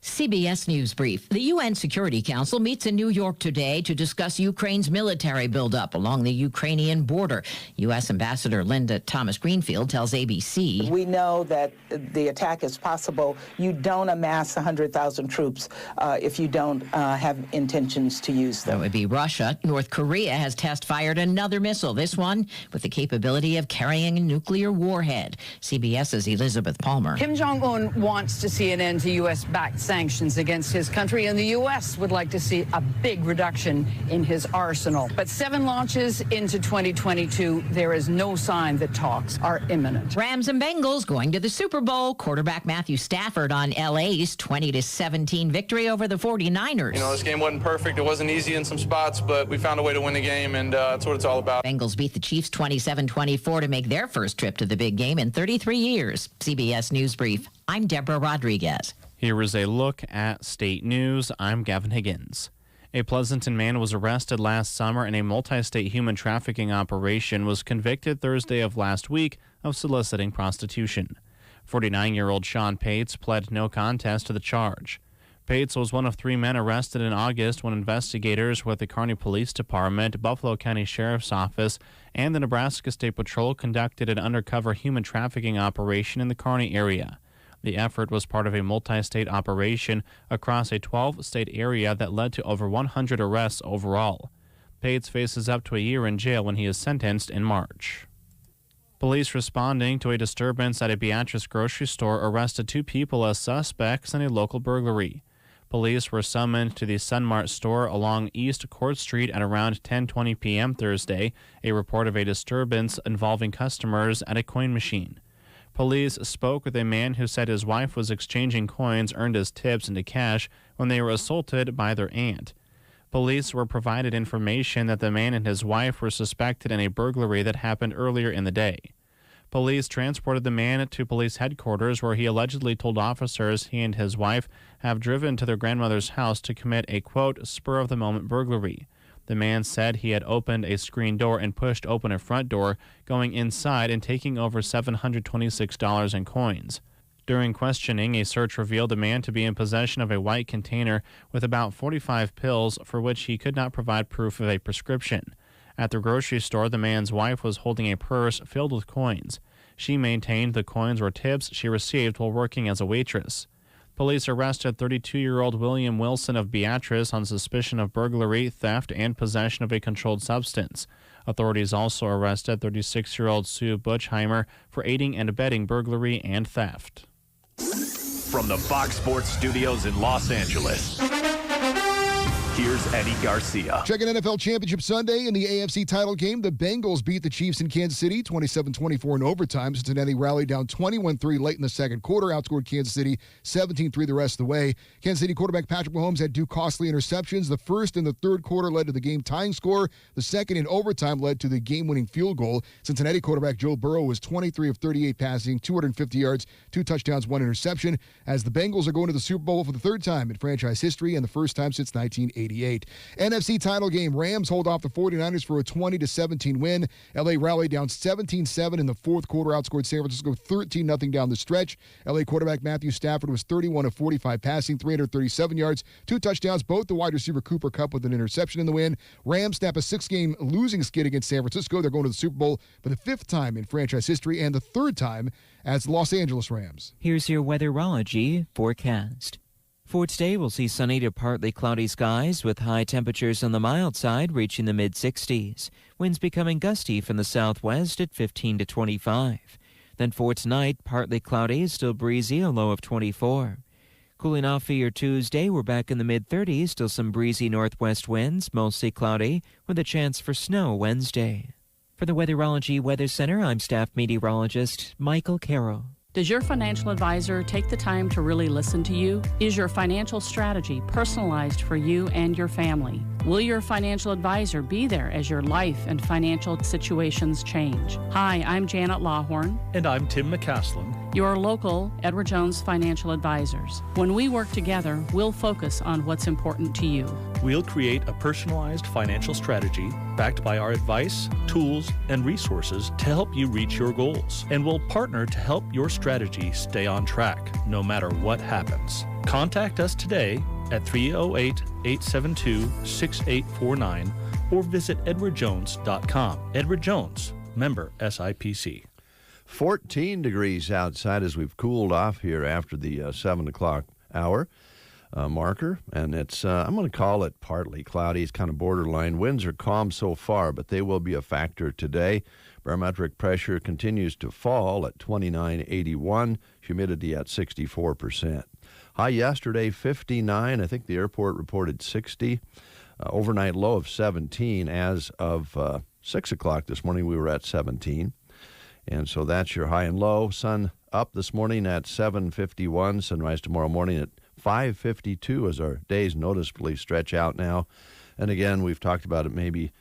CBS News Brief. The UN Security Council meets in New York today to discuss Ukraine's military buildup along the Ukrainian border. U.S. Ambassador Linda Thomas-Greenfield tells ABC. We know that the attack is possible. You don't amass 100,000 troops if you don't have intentions to use them. That would be Russia. North Korea has test-fired another missile, this one with the capability of carrying a nuclear warhead. CBS's Elizabeth Palmer. Kim Jong-un wants to see an end to U.S.-backed sanctions against his country, and the U.S. would like to see a big reduction in his arsenal. But 7 launches into 2022, there is no sign that talks are imminent. Rams and Bengals going to the Super Bowl. Quarterback Matthew Stafford on L.A.'s 20-17 victory over the 49ers. You know, this game wasn't perfect. It wasn't easy in some spots, but we found a way to win the game, and that's what it's all about. Bengals beat the Chiefs 27-24 to make their first trip to the big game in 33 years. CBS News Brief. I'm Deborah Rodriguez. Here is a look at state news. I'm Gavin Higgins. A Pleasanton man was arrested last summer in a multi-state human trafficking operation, was convicted Thursday of last week of soliciting prostitution. 49-year-old Sean Pates pled no contest to the charge. Pates was one of 3 men arrested in August when investigators with the Kearney Police Department, Buffalo County Sheriff's Office, and the Nebraska State Patrol conducted an undercover human trafficking operation in the Kearney area. The effort was part of a multi-state operation across a 12-state area that led to over 100 arrests overall. Pates faces up to a year in jail when he is sentenced in March. Police responding to a disturbance at a Beatrice grocery store arrested 2 people as suspects in a local burglary. Police were summoned to the Sunmart store along East Court Street at around 10:20 p.m. Thursday, a report of a disturbance involving customers at a coin machine. Police spoke with a man who said his wife was exchanging coins earned as tips into cash when they were assaulted by their aunt. Police were provided information that the man and his wife were suspected in a burglary that happened earlier in the day. Police transported the man to police headquarters where he allegedly told officers he and his wife have driven to their grandmother's house to commit a, quote, spur-of-the-moment burglary. The man said he had opened a screen door and pushed open a front door, going inside and taking over $726 in coins. During questioning, a search revealed the man to be in possession of a white container with about 45 pills for which he could not provide proof of a prescription. At the grocery store, the man's wife was holding a purse filled with coins. She maintained the coins were tips she received while working as a waitress. Police arrested 32-year-old William Wilson of Beatrice on suspicion of burglary, theft, and possession of a controlled substance. Authorities also arrested 36-year-old Sue Butchheimer for aiding and abetting burglary and theft. From the Fox Sports Studios in Los Angeles, here's Eddie Garcia. Checking NFL Championship Sunday in the AFC title game. The Bengals beat the Chiefs in Kansas City 27-24 in overtime. Cincinnati rallied down 21-3 late in the second quarter, outscored Kansas City 17-3 the rest of the way. Kansas City quarterback Patrick Mahomes had 2 costly interceptions. The first in the third quarter led to the game-tying score. The second in overtime led to the game-winning field goal. Cincinnati quarterback Joe Burrow was 23 of 38 passing, 250 yards, 2 touchdowns, 1 interception, as the Bengals are going to the Super Bowl for the 3rd time in franchise history and the first time since 1980. 88. NFC title game, Rams hold off the 49ers for a 20-17 win. LA rallied down 17-7 in the fourth quarter, outscored San Francisco 13-0 down the stretch. LA quarterback Matthew Stafford was 31 of 45 passing, 337 yards, 2 touchdowns, both the wide receiver Cooper Kupp with an interception in the win. Rams snap a 6-game losing skid against San Francisco. They're going to the Super Bowl for the 5th time in franchise history and the 3rd time as the Los Angeles Rams. Here's your Weatherology Forecast. For today, we'll see sunny to partly cloudy skies with high temperatures on the mild side reaching the mid-60s. Winds becoming gusty from the southwest at 15 to 25. Then for tonight, partly cloudy, still breezy, a low of 24. Cooling off for your Tuesday, we're back in the mid-30s, still some breezy northwest winds, mostly cloudy, with a chance for snow Wednesday. For the Weatherology Weather Center, I'm staff meteorologist Michael Carroll. Does your financial advisor take the time to really listen to you? Is your financial strategy personalized for you and your family? Will your financial advisor be there as your life and financial situations change? Hi, I'm Janet Lawhorn. And I'm Tim McCaslin. Your local Edward Jones financial advisors. When we work together, we'll focus on what's important to you. We'll create a personalized financial strategy backed by our advice, tools, and resources to help you reach your goals. And we'll partner to help your strategy stay on track, no matter what happens. Contact us today at 308-872-6849 or visit edwardjones.com. Edward Jones, member SIPC. 14 degrees outside as we've cooled off here after the 7 o'clock hour marker. And it's, I'm going to call it partly cloudy. It's kind of borderline. Winds are calm so far, but they will be a factor today. Barometric pressure continues to fall at 29.81. Humidity at 64%. High yesterday, 59. I think the airport reported 60. Overnight low of 17. As of 6 o'clock this morning, we were at 17. And so that's your high and low. Sun up this morning at 7:51. Sunrise tomorrow morning at 5:52 as our days noticeably stretch out now. And again, we've talked about it maybe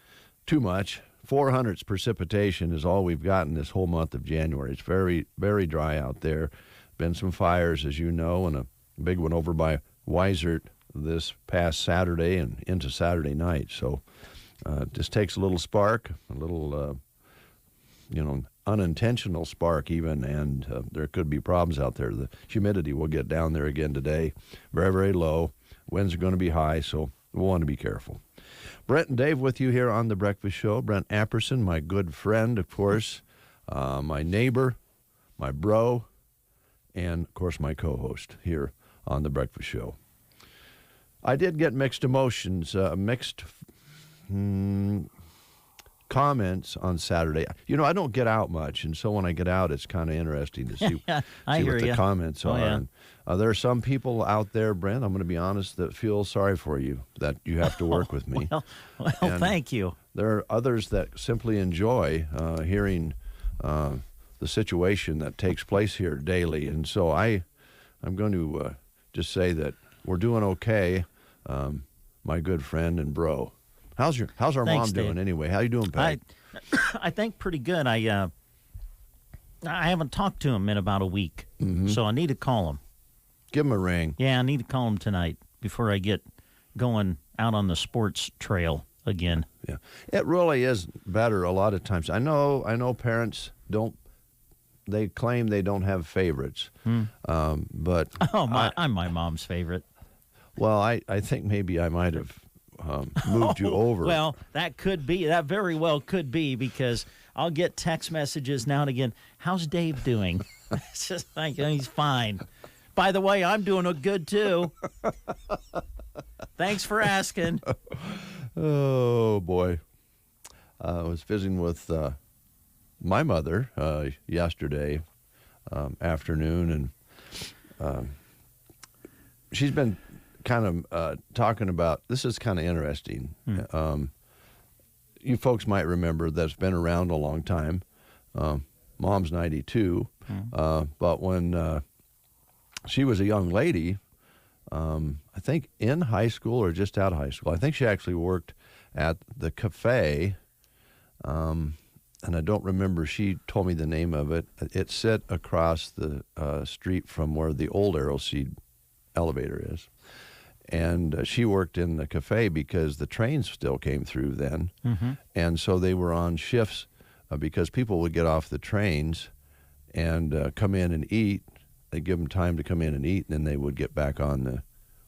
too much. 400s precipitation is all we've gotten this whole month of January. It's very, very dry out there. Been some fires, as you know, and a big one over by Weisert this past Saturday and into Saturday night. So it just takes a little spark, a little, unintentional spark even, and there could be problems out there. The humidity will get down there again today. Very, very low. Winds are going to be high, so we'll want to be careful. Brent and Dave with you here on The Breakfast Show. Brent Apperson, my good friend, of course, my neighbor, my bro, and, of course, my co-host here on The Breakfast Show. I did get mixed emotions, mixed comments on Saturday. I don't get out much, and so when I get out, it's kind of interesting to see, what the comments are. Yeah. And, there are some people out there, Brent, I'm going to be honest, that feel sorry for you, that you have to work with me. Well, thank you. There are others that simply enjoy hearing the situation that takes place here daily. And so I'm going to just say that we're doing okay, my good friend and bro. How's our Thanks, mom doing Dave. Anyway? How you doing, Pat? I think pretty good. I haven't talked to him in about a week, so I need to call him. Give him a ring. Yeah, I need to call him tonight before I get going out on the sports trail again. Yeah, it really is better a lot of times. I know parents don't. They claim they don't have favorites, but I'm my mom's favorite. Well, I think maybe I might have moved you over. Well, that could be. That very well could be, because I'll get text messages now and again. How's Dave doing? It's just like, he's fine. By the way, I'm doing good too. Thanks for asking. Oh boy, I was visiting with my mother yesterday afternoon, and she's been kind of talking about, this is kind of interesting. You folks might remember that's been around a long time. Mom's 92, but when she was a young lady, I think in high school or just out of high school, I think she actually worked at the cafe, and I don't remember, she told me the name of it. It sit across the street from where the old Aeroseed elevator is. And she worked in the cafe because the trains still came through then. And so they were on shifts because people would get off the trains and come in and eat. They'd give them time to come in and eat, and then they would get back on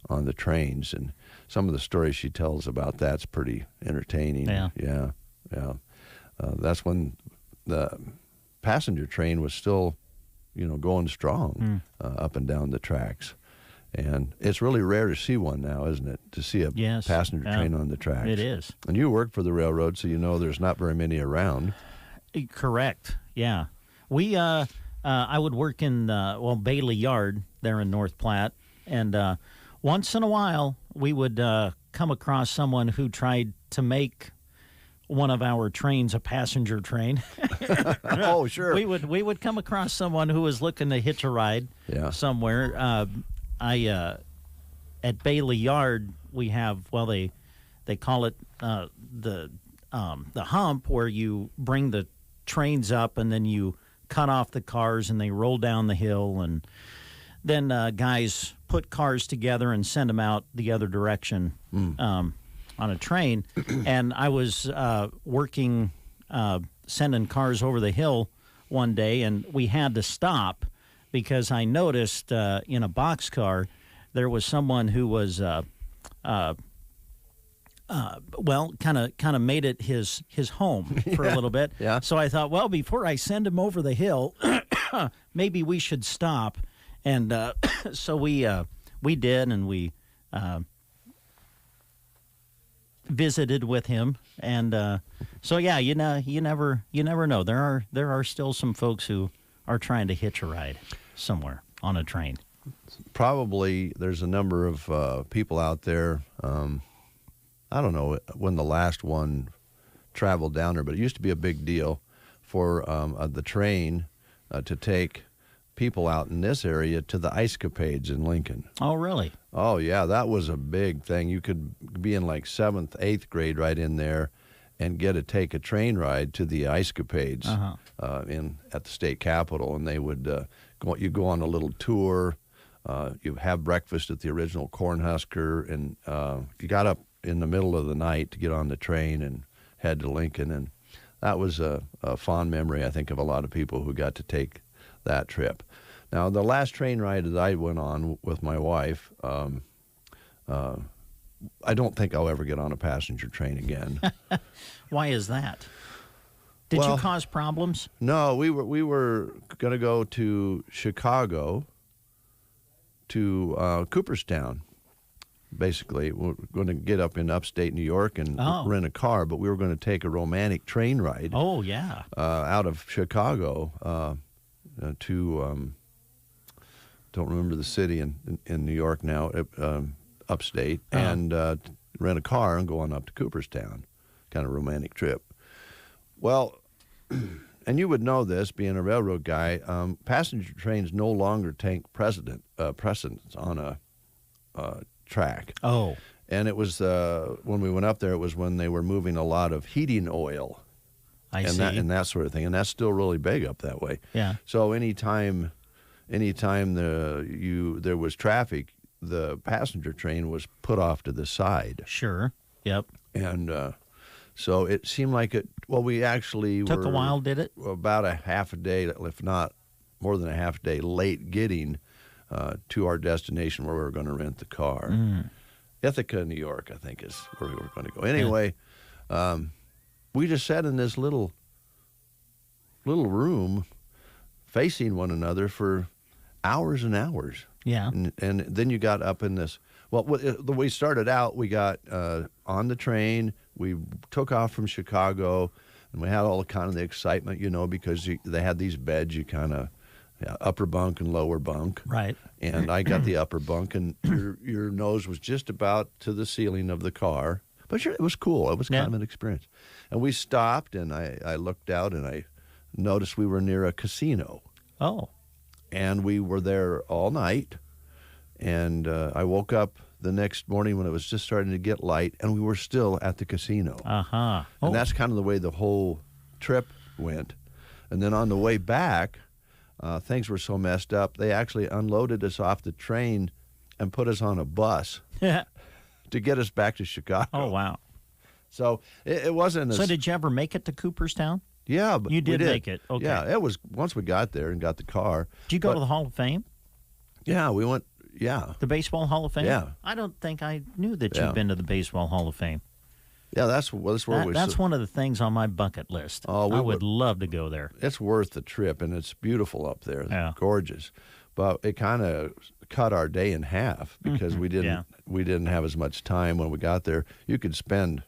the trains. And some of the stories she tells about that's pretty entertaining. Yeah. That's when the passenger train was still, going strong up and down the tracks. And it's really rare to see one now, isn't it? To see a passenger train on the tracks. It is. And you work for the railroad, so there's not very many around. Correct. Yeah. We, I would work in, Bailey Yard there in North Platte. And once in a while, we would come across someone who tried to make one of our trains a passenger train. Oh, sure. We would come across someone who was looking to hitch a ride somewhere. At Bailey Yard, we have, they call it the hump, where you bring the trains up and then you cut off the cars and they roll down the hill, and then guys put cars together and send them out the other direction on a train. And I was working, sending cars over the hill one day, and we had to stop because I noticed in a boxcar there was someone who was, kind of made it his home for a little bit. Yeah. So I thought, before I send him over the hill, maybe we should stop. And so we did, and we visited with him. And so you never know. There are still some folks who are trying to hitch a ride somewhere on a train. Probably there's a number of people out there. I don't know when the last one traveled down there, but it used to be a big deal for the train to take people out in this area to the Ice Capades in Lincoln. Oh, really? Oh, yeah, that was a big thing. You could be in like 7th, 8th grade right in there and take a train ride to the Ice Capades at the state capitol, and they would you go on a little tour. You have breakfast at the original Cornhusker, and you got up in the middle of the night to get on the train and head to Lincoln, and that was a fond memory, I think, of a lot of people who got to take that trip. Now, the last train ride that I went on with my wife, I don't think I'll ever get on a passenger train again. Why is that? Did you cause problems? No, we were going to go to Chicago, to Cooperstown. Basically, we're going to get up in upstate New York and rent a car, but we were going to take a romantic train ride. Oh, yeah. Out of Chicago to don't remember the city in New York now, upstate, and rent a car and go on up to Cooperstown. Kind of romantic trip. Well, and you would know this, being a railroad guy, passenger trains no longer take precedence on a track. Oh. And it was, when we went up there, it was when they were moving a lot of heating oil. I see. And that sort of thing. And that's still really big up that way. Yeah. So anytime there was traffic, the passenger train was put off to the side. Sure. Yep. And so it seemed like we actually took a while, did it? About a half a day, if not more than a half a day, late getting to our destination where we were going to rent the car. Ithaca, New York, I think, is where we were going to go. Anyway, we just sat in this little room facing one another for hours and hours. Yeah. And then you got up in this. Well, we started out, we got on the train. We took off from Chicago, and we had all the excitement, because they had these beds, you kind of, upper bunk and lower bunk. Right. And I got the upper bunk, and your nose was just about to the ceiling of the car. But sure, it was cool. It was kind of an experience. And we stopped, and I looked out, and I noticed we were near a casino. Oh. And we were there all night. And I woke up the next morning when it was just starting to get light, and we were still at the casino. Uh-huh. And that's kind of the way the whole trip went. And then on the way back, things were so messed up, they actually unloaded us off the train and put us on a bus. to get us back to Chicago. Oh, wow. So it wasn't as... So did you ever make it to Cooperstown? Yeah, but you did we make it. Okay. Yeah, it was once we got there and got the car. Did you go to the Hall of Fame? Yeah, we went. Yeah, the Baseball Hall of Fame. Yeah, I don't think I knew that you'd been to the Baseball Hall of Fame. Yeah, that's where that's one of the things on my bucket list. I would love to go there. It's worth the trip, and it's beautiful up there. Yeah. Gorgeous, but it kind of cut our day in half because we didn't have as much time when we got there. You could spend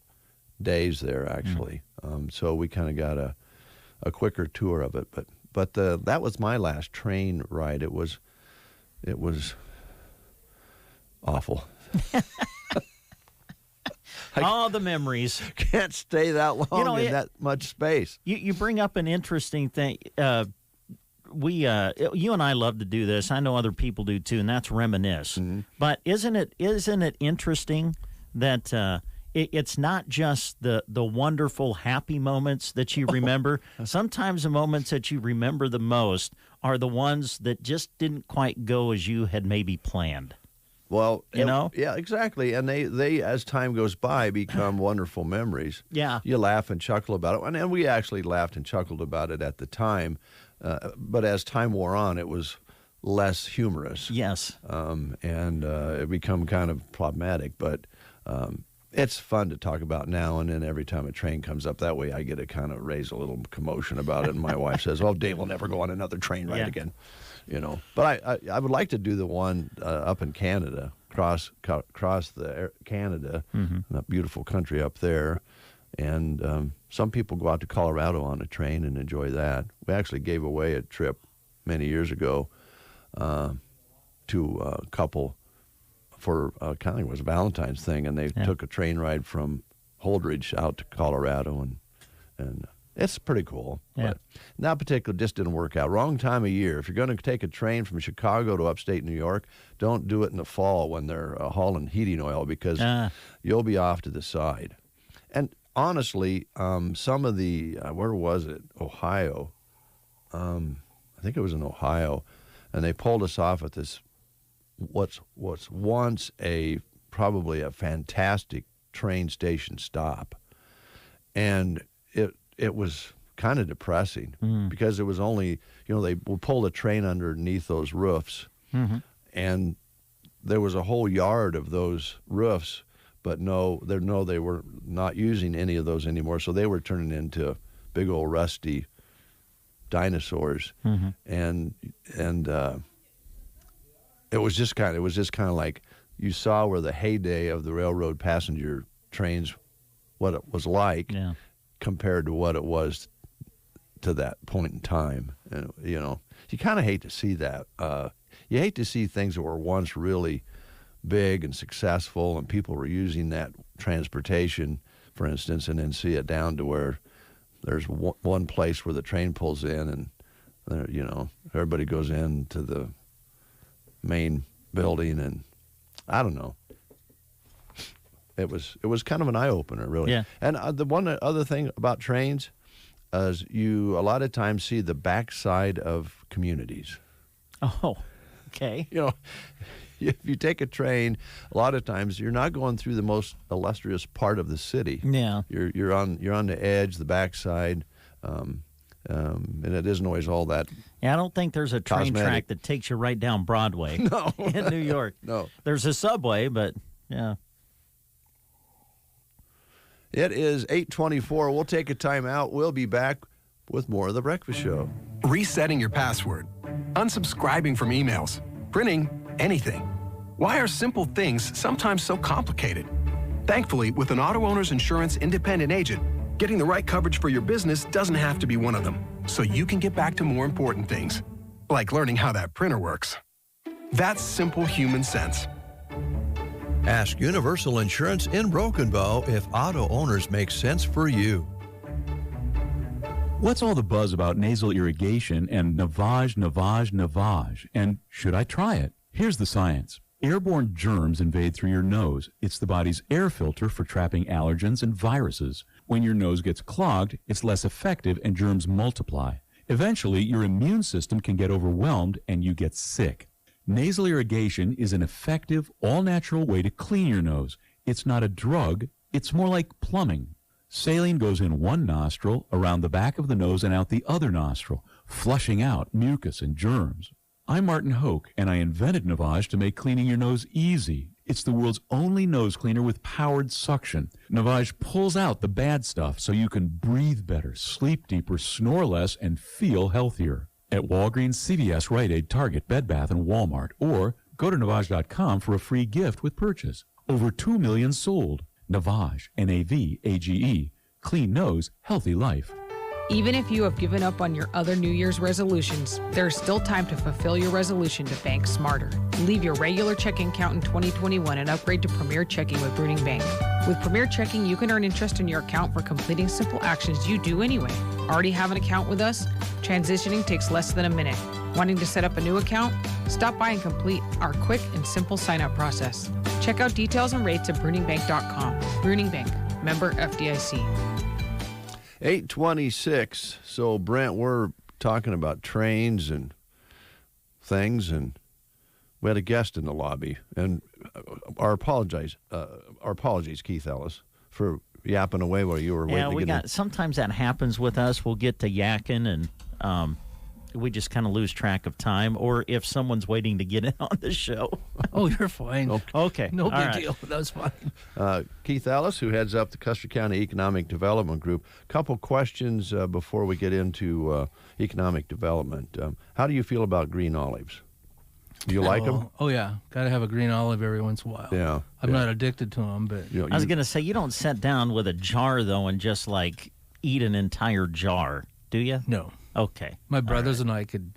days there actually, so we kind of got a quicker tour of it. But that was my last train ride. It was awful. All the memories. Can't stay that long in that much space. You bring up an interesting thing. You and I love to do this. I know other people do too, and that's reminisce. Mm-hmm. But isn't it interesting that it's not just the wonderful, happy moments that you remember. Sometimes the moments that you remember the most are the ones that just didn't quite go as you had maybe planned. Well, yeah, exactly. And they as time goes by, become wonderful memories. Yeah. You laugh and chuckle about it. And we actually laughed and chuckled about it at the time. But as time wore on, it was less humorous. Yes. And it became kind of problematic. But it's fun to talk about now and then every time a train comes up. That way I get to kind of raise a little commotion about it. And my wife says, "Oh, Dave will never go on another train ride again." But I would like to do the one up in Canada, cross the Canada, that beautiful country up there. And some people go out to Colorado on a train and enjoy that. We actually gave away a trip many years ago to a couple for kind of it was a Valentine's thing, and they took a train ride from Holdridge out to Colorado, and it's pretty cool. Yeah. But that particular just didn't work out. Wrong time of year. If you're going to take a train from Chicago to upstate New York, don't do it in the fall when they're hauling heating oil, because you'll be off to the side. And honestly, some of the, where was it? Ohio. I think it was in Ohio. And they pulled us off at this, what's once probably a fantastic train station stop. And it was kind of depressing because it was only, they would pull the train underneath those roofs, and there was a whole yard of those roofs, but they were not using any of those anymore, so they were turning into big old rusty dinosaurs, and it was just kind of like you saw where the heyday of the railroad passenger trains, what it was like. Yeah. Compared to what it was to that point in time. And, you kind of hate to see that. You hate to see things that were once really big and successful and people were using that transportation, for instance, and then see it down to where there's one place where the train pulls in and, everybody goes into the main building, and I don't know. It was kind of an eye-opener, really. Yeah. And the one other thing about trains is you a lot of times see the backside of communities. Oh, okay. If you take a train, a lot of times you're not going through the most illustrious part of the city. Yeah. You're on the edge, the backside, and it isn't always all that. Yeah, I don't think there's a train track that takes you right down Broadway in New York. No. There's a subway, but yeah. It is 8:24. We'll take a time out. We'll be back with more of The Breakfast Show. Resetting your password, unsubscribing from emails, printing anything. Why are simple things sometimes so complicated? Thankfully, with an auto owner's insurance independent agent, getting the right coverage for your business doesn't have to be one of them, so you can get back to more important things, like learning how that printer works. That's simple human sense. Ask Universal Insurance in Broken Bow if auto owners make sense for you. What's all the buzz about nasal irrigation and navage? And should I try it? Here's the science. Airborne germs invade through your nose. It's the body's air filter for trapping allergens and viruses. When your nose gets clogged, it's less effective and germs multiply. Eventually, your immune system can get overwhelmed and you get sick. Nasal irrigation is an effective, all-natural way to clean your nose. It's not a drug. It's more like plumbing. Saline goes in one nostril, around the back of the nose, and out the other nostril, flushing out mucus and germs. I'm Martin Hoke, and I invented Navage to make cleaning your nose easy. It's the world's only nose cleaner with powered suction. Navage pulls out the bad stuff so you can breathe better, sleep deeper, snore less, and feel healthier. At Walgreens, CVS, Rite Aid, Target, Bed Bath, and Walmart. Or go to Navage.com for a free gift with purchase. Over 2 million sold. Navage, N-A-V-A-G-E. Clean nose, healthy life. Even if you have given up on your other New Year's resolutions, there's still time to fulfill your resolution to bank smarter. Leave your regular checking account in 2021 and upgrade to Premier Checking with Bruning Bank. With Premier Checking, you can earn interest in your account for completing simple actions you do anyway. Already have an account with us? Transitioning takes less than a minute. Wanting to set up a new account? Stop by and complete our quick and simple sign-up process. Check out details and rates at bruningbank.com. Bruning Bank, member FDIC. 8:26. So, Brent, we're talking about trains and things, and we had a guest in the lobby. And our apologies, Keith Ellis, for yapping away while you were waiting to get in. Sometimes that happens with us. We'll get to yakking, and we just kind of lose track of time. Or if someone's waiting to get in on the show. Oh, you're fine. Okay. No big deal. That was fine. Keith Ellis, who heads up the Custer County Economic Development Group. Couple questions before we get into economic development. How do you feel about green olives? Do you like them? Oh, yeah. Got to have a green olive every once in a while. Yeah. I'm not addicted to them, but... I was going to say, you don't sit down with a jar, though, and just, eat an entire jar, do you? No. Okay. My brothers and I could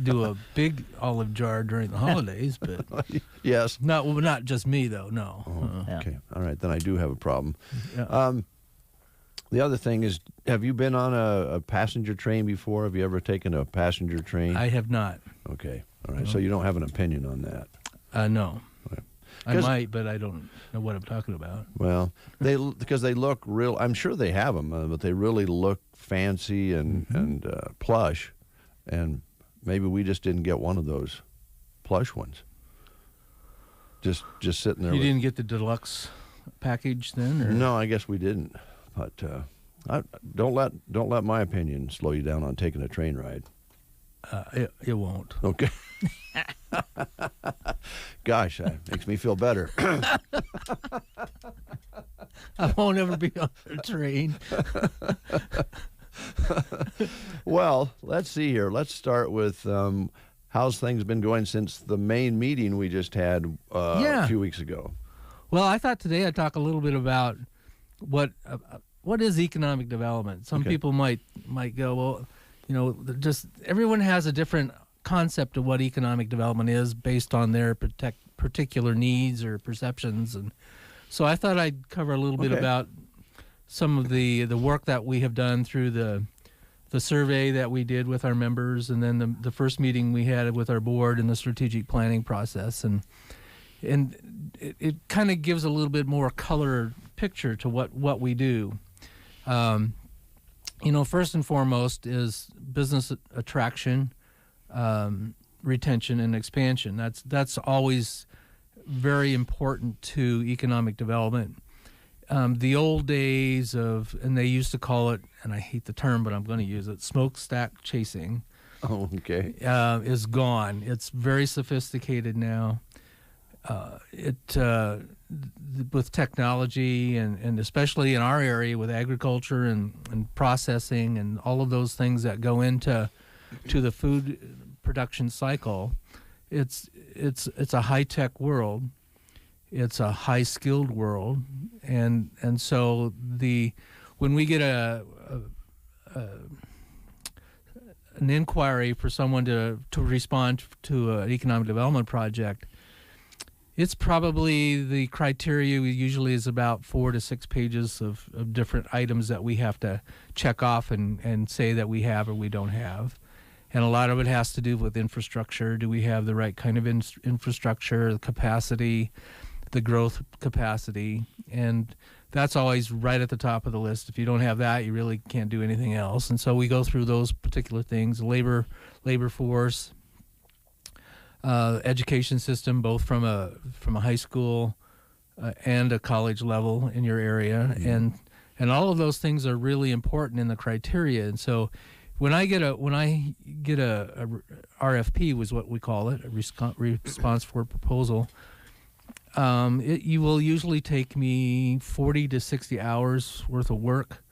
do a big olive jar during the holidays, but... Yes. Not just me, though, no. Okay. All right. Then I do have a problem. Yeah. The other thing is, have you been on a passenger train before? Have you ever taken a passenger train? I have not. Okay. All right. So you don't have an opinion on that? No. Okay. I might, but I don't know what I'm talking about. Well, because they look real. I'm sure they have them, but they really look fancy and plush. And maybe we just didn't get one of those plush ones. Just sitting there. You didn't get the deluxe package then? Or? No, I guess we didn't. But don't let my opinion slow you down on taking a train ride. It won't. Okay. Gosh, that makes me feel better. I won't ever be on a train. Well, let's see here. Let's start with how's things been going since the main meeting we just had a few weeks ago. Well, I thought today I'd talk a little bit about what is economic development. Some people might go, well, just everyone has a different concept of what economic development is based on their particular needs or perceptions, and so I thought I'd cover a little bit about some of the work that we have done through the survey that we did with our members, and then the first meeting we had with our board in the strategic planning process, and it kind of gives a little bit more color picture to what we do. First and foremost is business attraction, retention, and expansion. That's always very important to economic development. The old days of, and they used to call it, and I hate the term, but I'm going to use it, smokestack chasing. Oh, okay. Is gone. It's very sophisticated now. With technology and especially in our area with agriculture and processing and all of those things that go into the food production cycle, it's a high-tech world. It's a high-skilled world, and so when we get an inquiry for someone to respond to an economic development project, it's probably the criteria usually is about 4 to 6 pages of different items that we have to check off and say that we have or we don't have. And a lot of it has to do with infrastructure. Do we have the right kind of infrastructure, the capacity, the growth capacity? And that's always right at the top of the list. If you don't have that, you really can't do anything else. And so we go through those particular things, labor force, education system, both from a high school and a college level in your area, and all of those things are really important in the criteria. And so, when I get a RFP, was what we call it, a response for proposal. You will usually take me 40 to 60 hours worth of work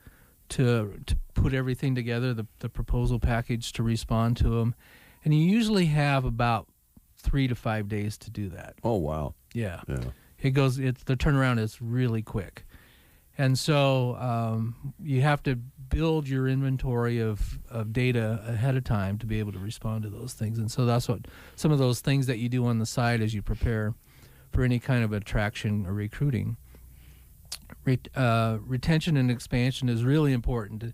to put everything together, the proposal package, to respond to them, and you usually have about 3 to 5 days to do that. Oh wow! Yeah. The turnaround is really quick, and so you have to build your inventory of data ahead of time to be able to respond to those things. And so that's what some of those things that you do on the side as you prepare for any kind of attraction or recruiting. Retention and expansion is really important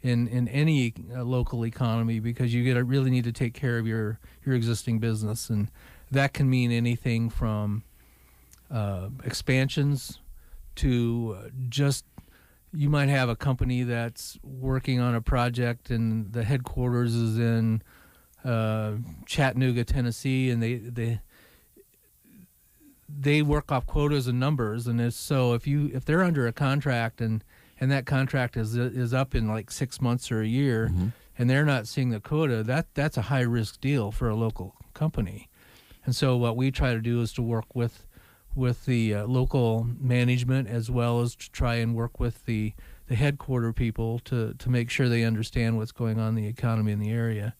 in any local economy, because you really need to take care of your existing business, and that can mean anything from expansions to just, you might have a company that's working on a project and the headquarters is in Chattanooga, Tennessee, and they work off quotas and numbers, and so if they're under a contract and that contract is up in like 6 months or a year, and they're not seeing the quota, that's a high risk deal for a local company. And so what we try to do is to work with the local management, as well as to try and work with the headquarter people to make sure they understand what's going on in the economy in the area,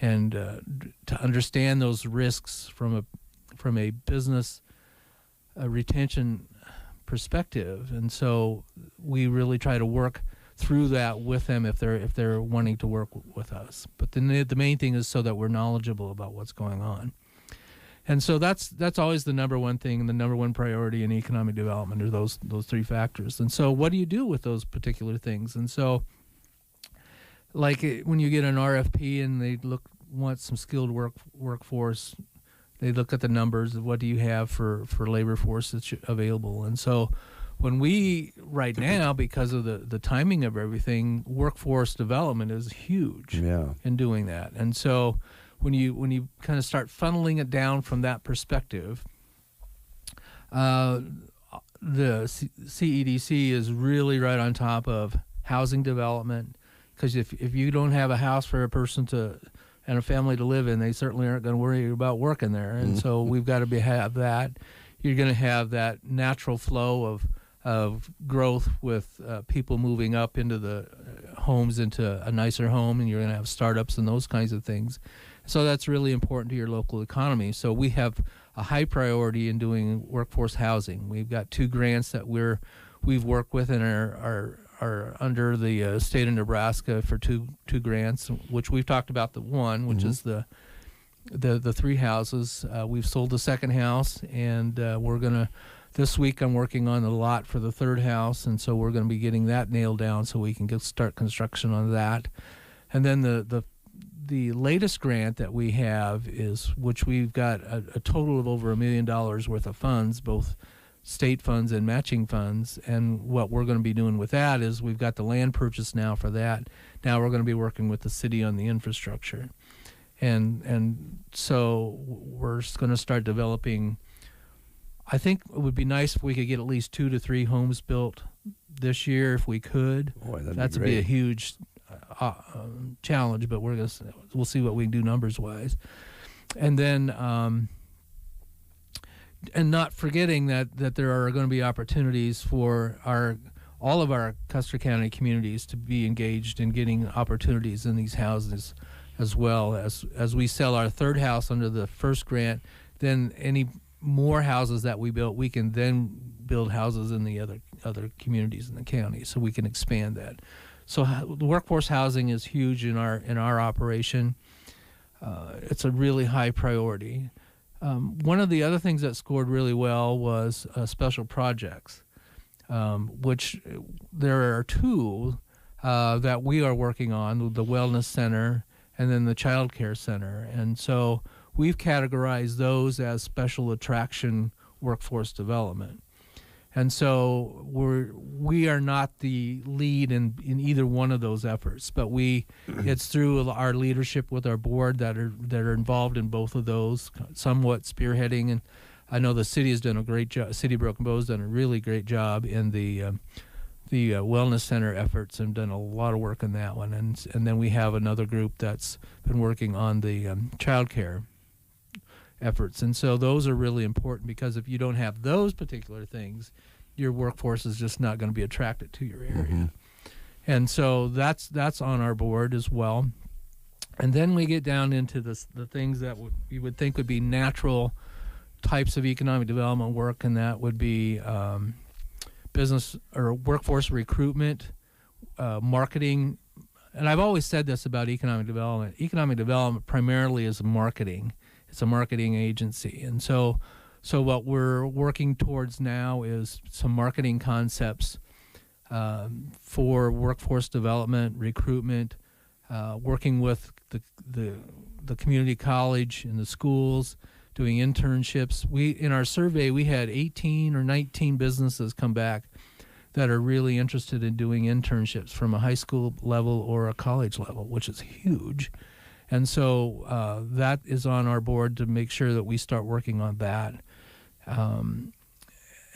and to understand those risks from a business retention perspective. And so we really try to work through that with them if they're wanting to work with us. But then the main thing is so that we're knowledgeable about what's going on. And so that's always the number one thing, and the number one priority in economic development are those three factors. And so what do you do with those particular things? And so, like when you get an RFP and they want some skilled workforce, they look at the numbers of what do you have for labor force that's available. And so when we, right now, because of the timing of everything, workforce development is huge in doing that. And so when you kind of start funneling it down from that perspective, the CEDC is really right on top of housing development, because if you don't have a house for a person and a family to live in, they certainly aren't going to worry about working there. And so we've got to have that. You're going to have that natural flow of growth with people moving up into the homes, into a nicer home, and you're going to have startups and those kinds of things. So that's really important to your local economy. So we have a high priority in doing workforce housing. We've got 2 grants that we've worked with and are under the state of Nebraska for two grants, which we've talked about the one, which is the 3 houses. We've sold the second house, and we're gonna, this week I'm working on the lot for the 3rd house, and so we're gonna be getting that nailed down so we can start construction on that. And then the latest grant that we have is, which we've got a total of over $1 million worth of funds, both state funds and matching funds. And what we're going to be doing with that is we've got the land purchase now for that. Now we're going to be working with the city on the infrastructure. And so we're going to start developing. I think it would be nice if we could get at least 2 to 3 homes built this year if we could. Boy, that'd be a huge challenge, but we'll see what we can do numbers wise. And then and not forgetting that there are going to be opportunities for all of our Custer County communities to be engaged in getting opportunities in these houses, as well as we sell our 3rd house under the first grant. Then any more houses that we built, we can then build houses in the other communities in the county, so we can expand that. So the workforce housing is huge in our operation. It's a really high priority. One of the other things that scored really well was special projects, which there are 2 that we are working on, the Wellness Center and then the Child Care Center. And so we've categorized those as special attraction workforce development. And so we are not the lead in either one of those efforts, but it's through our leadership with our board that are involved in both of those, somewhat spearheading I know the city has done a great job. City of Broken Bow has done a really great job in the wellness center efforts and done a lot of work on that one. And then we have another group that's been working on the child care efforts. And so those are really important, because if you don't have those particular things, your workforce is just not going to be attracted to your area. Mm-hmm. And so that's on our board as well. And then we get down into the things that you would think would be natural types of economic development work, and that would be business or workforce recruitment, marketing. And I've always said this about economic development. Economic development primarily is marketing. It's a marketing agency. And so what we're working towards now is some marketing concepts for workforce development, recruitment, working with the community college and the schools, doing internships. In our survey, we had 18 or 19 businesses come back that are really interested in doing internships from a high school level or a college level, which is huge. And so that is on our board to make sure that we start working on that. And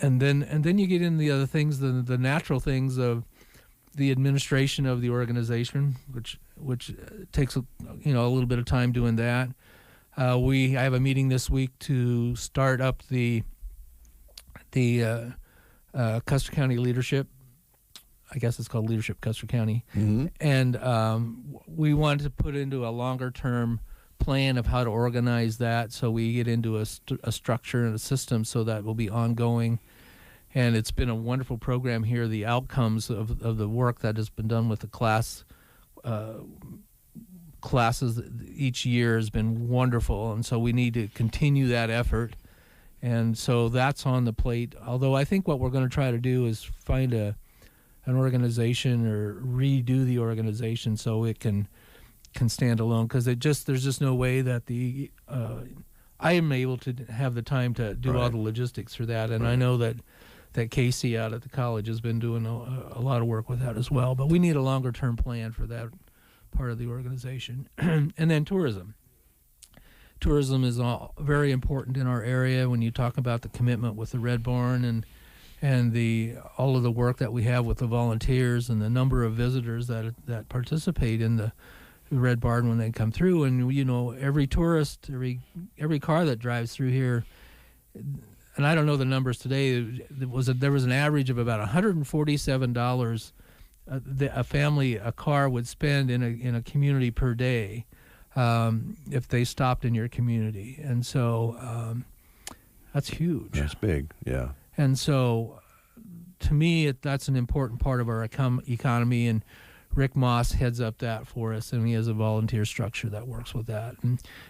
then you get into the other things, the natural things of the administration of the organization, which takes a little bit of time doing that. I have a meeting this week to start up the Custer County Leadership. I guess it's called Leadership Custer County. Mm-hmm. And we wanted to put into a longer-term plan of how to organize that, so we get into a structure and a system so that will be ongoing. And it's been a wonderful program here. The outcomes of the work that has been done with the classes each year has been wonderful, and so we need to continue that effort. And so that's on the plate. Although I think what we're going to try to do is find an organization or redo the organization so it can stand alone, because there's just no way that I am able to have the time to do all the logistics for that. And I know that Casey out at the college has been doing a lot of work with that as well. But we need a longer term plan for that part of the organization. And then tourism. Tourism is very important in our area. When you talk about the commitment with the Red Barn and all of the work that we have with the volunteers and the number of visitors that participate in the Red Barn when they come through, and every tourist, every car that drives through here, and I don't know the numbers today. There was an average of about $147 a car would spend in a community per day if they stopped in your community, and so that's huge. That's big, yeah. And so, to me, that's an important part of our economy, and Rick Moss heads up that for us, and he has a volunteer structure that works with that.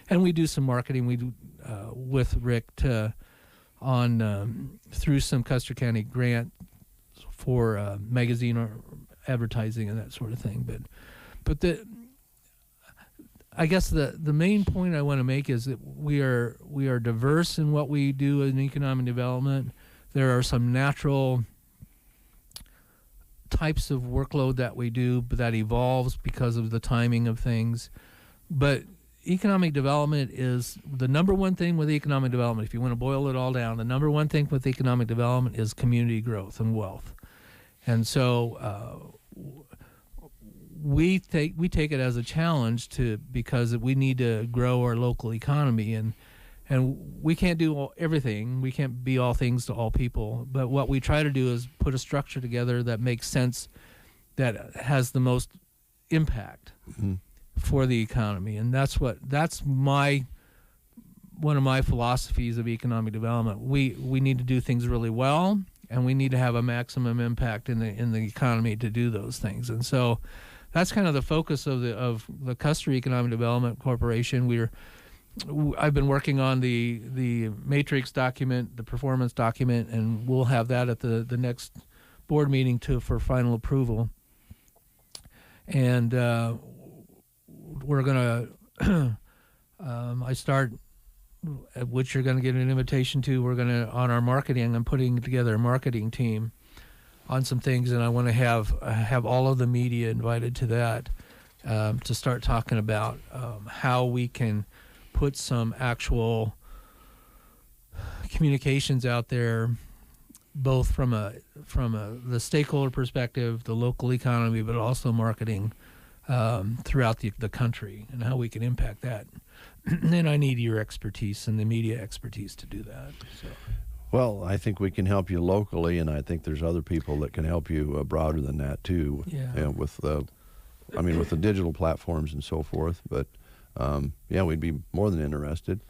And we do some marketing. We do with Rick through some Custer County grant for magazine or advertising and that sort of thing. But I guess the main point I want to make is that we are diverse in what we do in economic development. There are some natural types of workload that we do, but that evolves because of the timing of things. But economic development is the number one thing with economic development. If you want to boil it all down, the number one thing with economic development is community growth and wealth. And so we take it as a challenge because we need to grow our local economy, and we can't do everything. We can't be all things to all people. But what we try to do is put a structure together that makes sense, that has the most impact for the economy. And that's one of my philosophies of economic development. We need to do things really well, and we need to have a maximum impact in the economy to do those things. And so that's kind of the focus of the Custer Economic Development Corporation. I've been working on the matrix document, the performance document, and we'll have that at the next board meeting for final approval. And we're going to, which you're going to get an invitation to, we're going to, on our marketing, I'm putting together a marketing team on some things, and I want to have all of the media invited to that to start talking about how we can put some actual communications out there, both from the stakeholder perspective, the local economy, but also marketing throughout the country and how we can impact that. And I need your expertise and the media expertise to do that. So. Well, I think we can help you locally, and I think there's other people that can help you broader than that too. Yeah. With the digital platforms and so forth. But we'd be more than interested.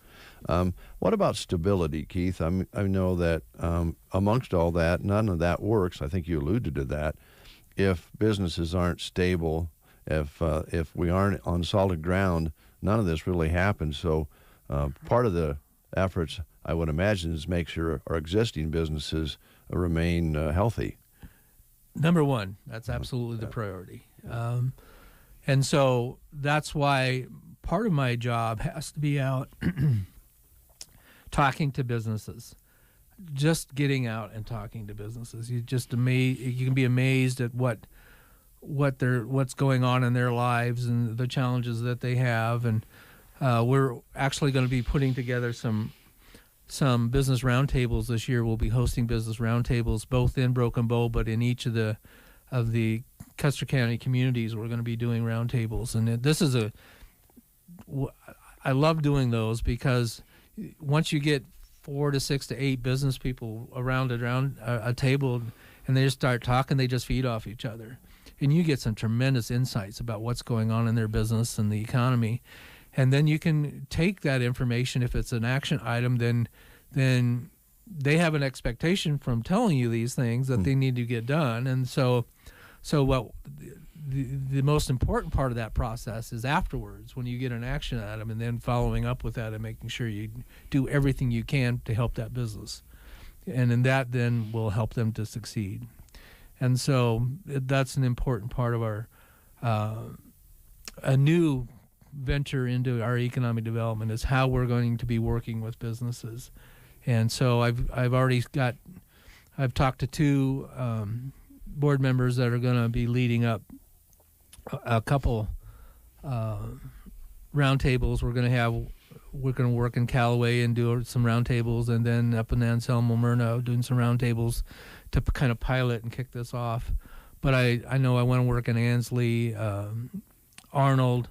What about stability, Keith? I know that amongst all that, none of that works. I think you alluded to that. If businesses aren't stable, if we aren't on solid ground, none of this really happens. So part of the efforts, I would imagine, is make sure our existing businesses remain healthy. Number one, that's absolutely the priority. And so that's why part of my job has to be out talking to businesses, just getting out and talking to businesses. You can be amazed at what's going on in their lives and the challenges that they have. And we're actually going to be putting together some business roundtables this year. We'll be hosting business roundtables both in Broken Bow, but in each of the Custer County communities. We're going to be doing roundtables, and I love doing those because once you get 4 to 6 to 8 business people around a table and they just start talking, they just feed off each other, and you get some tremendous insights about what's going on in their business and the economy. And then you can take that information. If it's an action item, then they have an expectation from telling you these things that they need to get done. And so what the most important part of that process is afterwards, when you get an action item, and then following up with that and making sure you do everything you can to help that business. And then that then will help them to succeed. And so that's an important part of our a new venture into our economic development is how we're going to be working with businesses. And so I've talked to 2 board members that are going to be leading up a couple roundtables. We're going to work in Callaway and do some roundtables, and then up in Anselmo, Myrna, doing some roundtables to kind of pilot and kick this off. But I know I want to work in Ansley, Arnold.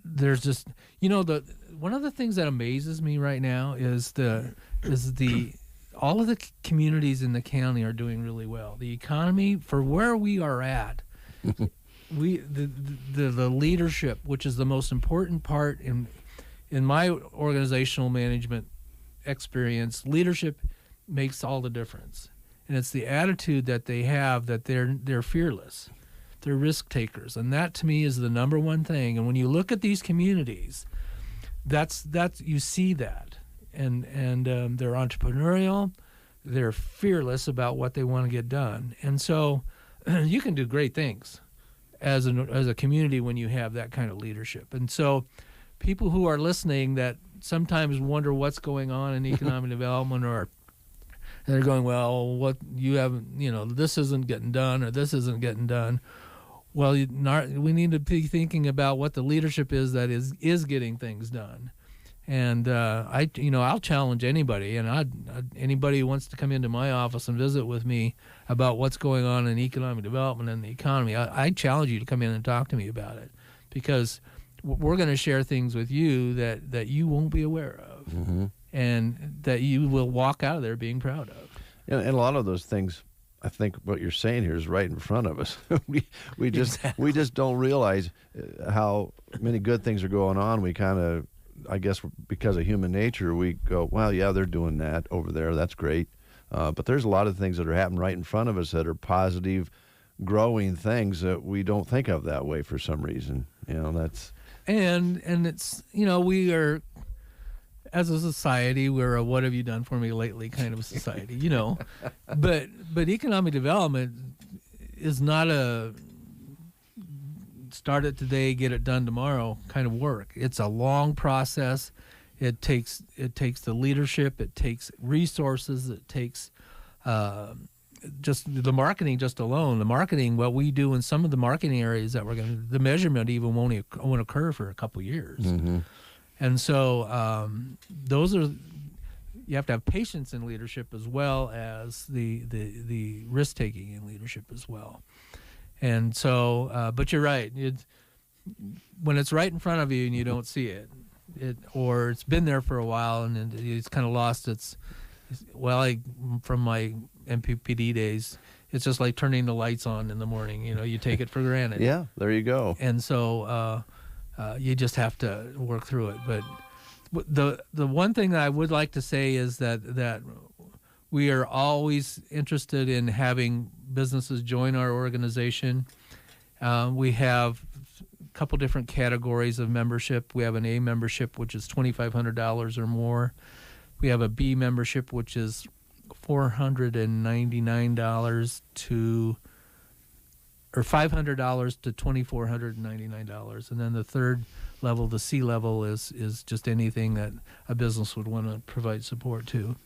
There's just, one of the things that amazes me right now is all of the communities in the county are doing really well. The economy, for where we are at, the leadership, which is the most important part in my organizational management experience, leadership makes all the difference. And it's the attitude that they have, that they're fearless. They're risk takers, and that to me is the number one thing. And when you look at these communities, that's you see that, and they're entrepreneurial, they're fearless about what they want to get done, and so you can do great things as a community when you have that kind of leadership. And so, people who are listening that sometimes wonder what's going on in economic development, or they're going, well, what you haven't, this isn't getting done, or this isn't getting done. Well, we need to be thinking about what the leadership is that is getting things done. And I'll challenge anybody, and anybody who wants to come into my office and visit with me about what's going on in economic development and the economy, I challenge you to come in and talk to me about it, because we're going to share things with you that you won't be aware of, and that you will walk out of there being proud of. And a lot of those things, I think what you're saying here is right in front of us. we just don't realize how many good things are going on. We kind of, I guess, because of human nature, we go, well, yeah, they're doing that over there. That's great. But there's a lot of things that are happening right in front of us that are positive, growing things that we don't think of that way for some reason. That's and it's we are, as a society, we're a "what have you done for me lately" kind of society, But economic development is not a start it today, get it done tomorrow kind of work. It's a long process. It takes the leadership. It takes resources. It takes just the marketing just alone. The marketing, what we do in some of the marketing areas that the measurement even won't occur for a couple years. And so those are, you have to have patience in leadership as well as the risk taking in leadership as well. And so, but you're right. When it's right in front of you and you don't see it, or it's been there for a while and it's kind of lost its. Well, from my MPPD days, it's just like turning the lights on in the morning. You take it for granted. Yeah, there you go. And so you just have to work through it. But the one thing that I would like to say is that we are always interested in having businesses join our organization. We have a couple different categories of membership. We have an A membership, which is $2,500 or more. We have a B membership, which is $499 or $500 to $2,499, and then the third level, the C level, is just anything that a business would want to provide support to.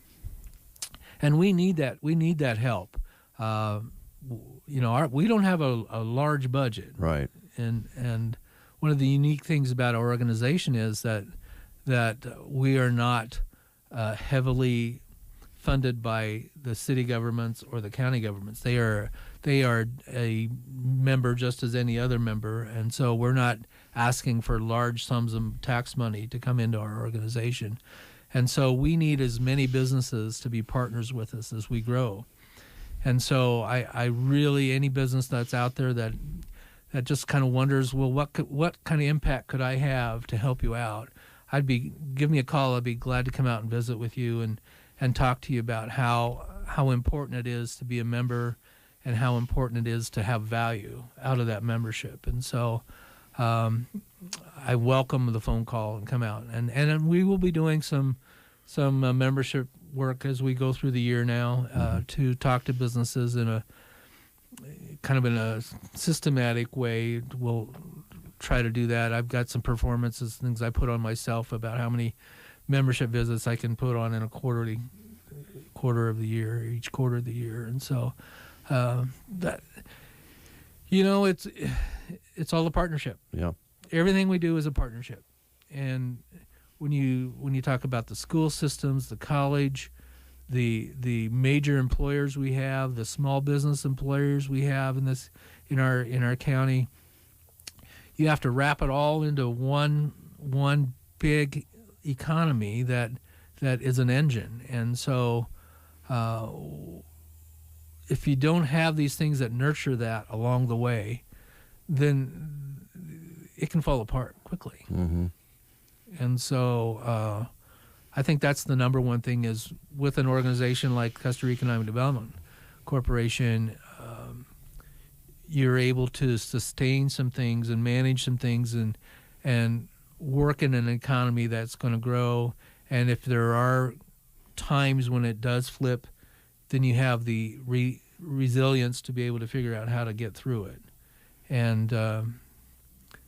And we need that. We need that help. We don't have a large budget, right? And one of the unique things about our organization is that we are not heavily funded by the city governments or the county governments. They are a member just as any other member, and so we're not asking for large sums of tax money to come into our organization. And so we need as many businesses to be partners with us as we grow. And so I really, any business that's out there that just kind of wonders, well, what kind of impact could I have to help you out? Give me a call. I'd be glad to come out and visit with you and talk to you about how important it is to be a member and how important it is to have value out of that membership. And so I welcome the phone call and come out. And we will be doing some membership work as we go through the year now to talk to businesses in a systematic way. We'll try to do that. I've got some performances, things I put on myself about how many membership visits I can put on in a quarter of the year, each quarter of the year. And so it's all a partnership. Yeah. Everything we do is a partnership. And when you talk about the school systems, the college, the major employers we have, the small business employers we have in our county, you have to wrap it all into one big economy that is an engine. And so if you don't have these things that nurture that along the way, then it can fall apart quickly. Mm-hmm. And so I think that's the number one thing is with an organization like Custer Economic Development Corporation, you're able to sustain some things and manage some things and work in an economy that's going to grow. And if there are times when it does flip, then you have the resilience to be able to figure out how to get through it. And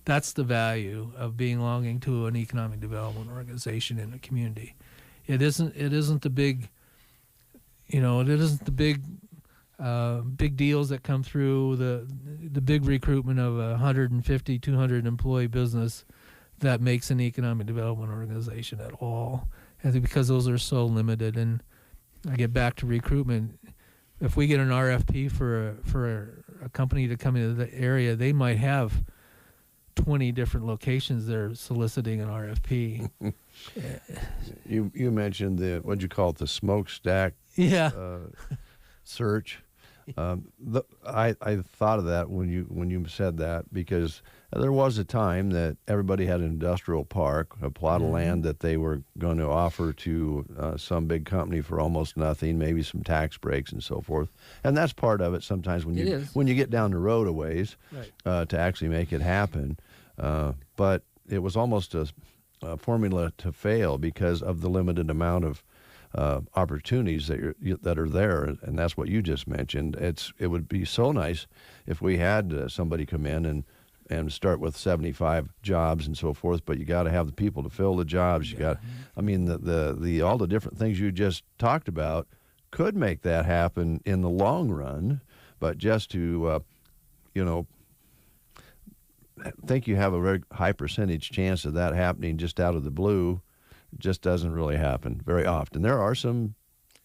that's the value of belonging to an economic development organization in a community. It isn't the big, big deals that come through, the big recruitment of 150, 200 employee business that makes an economic development organization at all. I think because those are so limited. And I get back to recruitment. If we get an RFP for a company to come into the area, they might have 20 different locations they're soliciting an RFP. You mentioned what'd you call it, the smokestack search. I thought of that when you said that, because there was a time that everybody had an industrial park, a plot of land that they were going to offer to some big company for almost nothing, maybe some tax breaks and so forth. And that's part of it sometimes when you get down the road a ways, right, to actually make it happen. But it was almost a formula to fail because of the limited amount of opportunities that are there, and that's what you just mentioned. It would be so nice if we had somebody come in and start with 75 jobs and so forth, but you got to have the people to fill the jobs. You got, I mean, the all the different things you just talked about could make that happen in the long run, but just to think you have a very high percentage chance of that happening just out of the blue. just doesn't really happen very often. There are some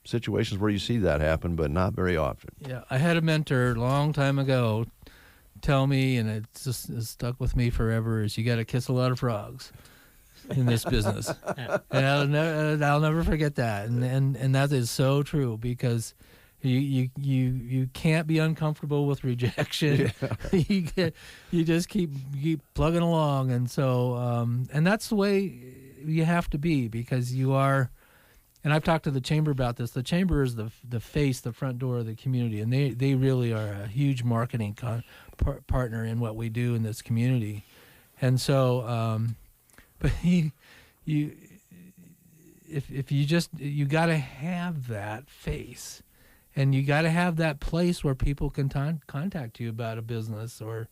situations where you see that happen, but not very often. Yeah, I had a mentor a long time ago tell me, and it's stuck with me forever, is you got to kiss a lot of frogs in this business. And I'll never forget that. And that is so true, because you can't be uncomfortable with rejection. Yeah. you just keep plugging along, and so and that's the way you have to be, because you are. And I've talked to the chamber about this. The chamber is the face, the front door of the community, and they really are a huge marketing partner in what we do in this community. And so, but if you got to have that face, and you got to have that place where people can contact you about a business, or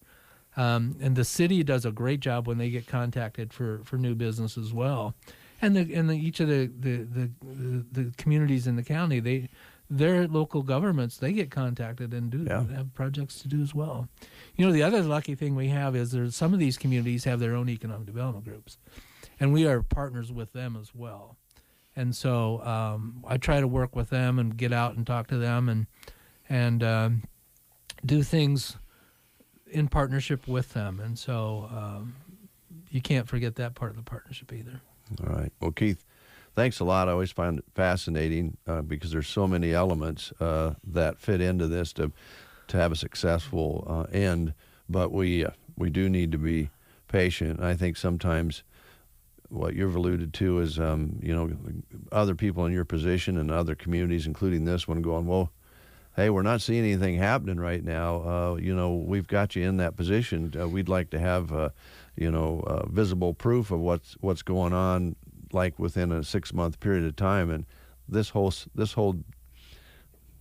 and the city does a great job when they get contacted for new business as well. And each of the communities in the county, their local governments, they get contacted and have projects to do as well. You know, the other lucky thing we have is some of these communities have their own economic development groups, and we are partners with them as well. And so I try to work with them and get out and talk to them and do things in partnership with them. And so you can't forget that part of the partnership either. All right. Well, Keith, thanks a lot. I always find it fascinating because there's so many elements that fit into this to have a successful end. But we do need to be patient. I think sometimes what you've alluded to is, other people in your position and other communities, including this one, going, well, hey, we're not seeing anything happening right now. We've got you in that position. We'd like to have visible proof of what's going on, like within a 6-month period of time, and this whole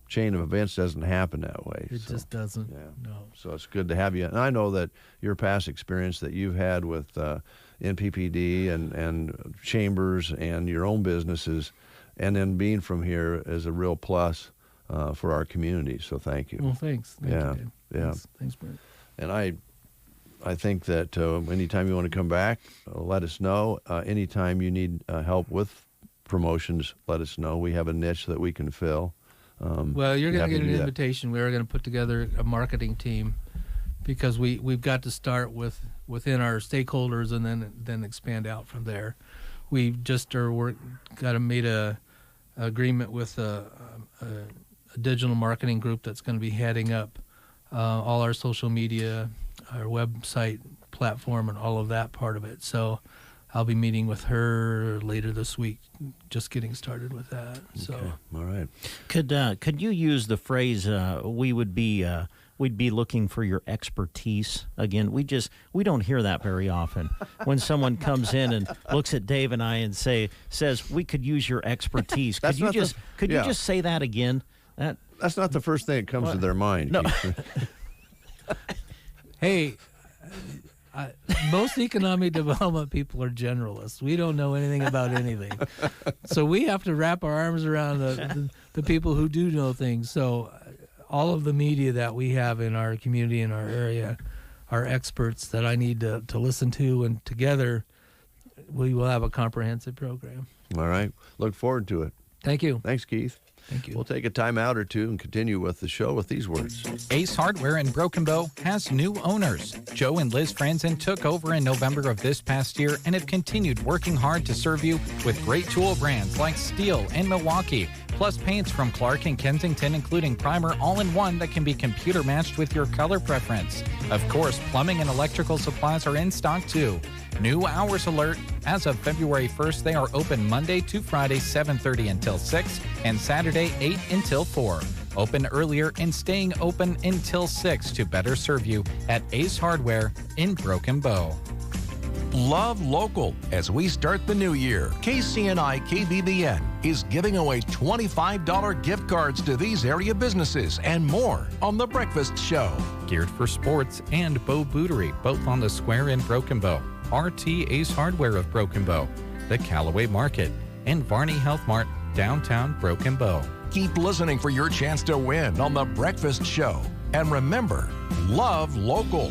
chain of events doesn't happen that way. It just doesn't. Yeah. No. So it's good to have you. And I know that your past experience that you've had with NPPD and chambers and your own businesses, and then being from here is a real plus for our community. So thank you. Well, thanks. Thank you, Dave. Yeah. Thanks, Brent. And I think that anytime you want to come back, let us know. Anytime you need help with promotions, let us know. We have a niche that we can fill. Well, you're going to get an invitation. We're going to put together a marketing team, because we've got to start within our stakeholders and then expand out from there. We just got to made a agreement with a digital marketing group that's going to be heading up all our social media, our website platform, and all of that part of it. So I'll be meeting with her later this week, just getting started with that. So, okay. All right. Could you use the phrase we'd be looking for your expertise again? We don't hear that very often. When someone comes in and looks at Dave and I and says we could use your expertise. Could you just say that again? That's not the first thing that comes to their mind. No. Hey, most economic development people are generalists. We don't know anything about anything. So we have to wrap our arms around the people who do know things. So all of the media that we have in our community, in our area, are experts that I need to listen to, and together we will have a comprehensive program. All right. Look forward to it. Thank you. Thanks, Keith. Thank you. We'll take a time out or two and continue with the show with these words. Ace Hardware in Broken Bow has new owners. Joe and Liz Franzen took over in November of this past year and have continued working hard to serve you with great tool brands like Steel and Milwaukee, plus paints from Clark and Kensington, including primer all-in-one that can be computer matched with your color preference. Of course, plumbing and electrical supplies are in stock too. New hours alert. As of February 1st, they are open Monday to Friday, 7:30 until 6, and Saturday, 8 until 4. Open earlier and staying open until 6 to better serve you at Ace Hardware in Broken Bow. Love local. As we start the new year, KCNI KBBN is giving away $25 gift cards to these area businesses and more on The Breakfast Show. Geared for sports and Bow Bootery, both on the square in Broken Bow. RT Ace Hardware of Broken Bow, the Callaway Market, and Varney Health Mart, downtown Broken Bow. Keep listening for your chance to win on The Breakfast Show. And remember, love local.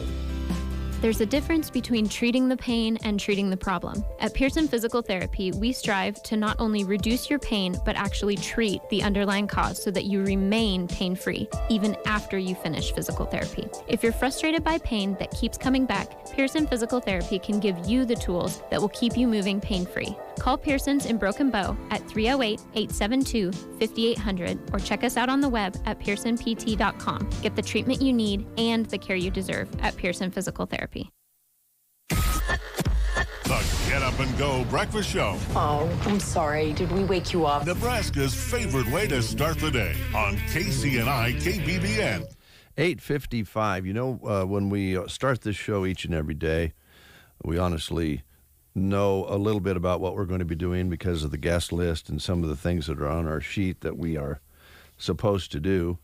There's a difference between treating the pain and treating the problem. At Pearson Physical Therapy, we strive to not only reduce your pain, but actually treat the underlying cause so that you remain pain-free, even after you finish physical therapy. If you're frustrated by pain that keeps coming back, Pearson Physical Therapy can give you the tools that will keep you moving pain-free. Call Pearson's in Broken Bow at 308-872-5800 or check us out on the web at pearsonpt.com. Get the treatment you need and the care you deserve at Pearson Physical Therapy. The Get Up and Go Breakfast Show. Oh, I'm sorry. Did we wake you up? Nebraska's favorite way to start the day on KCNI KBBN. 8:55. You know, when we start this show each and every day, we honestly know a little bit about what we're going to be doing because of the guest list and some of the things that are on our sheet that we are supposed to do.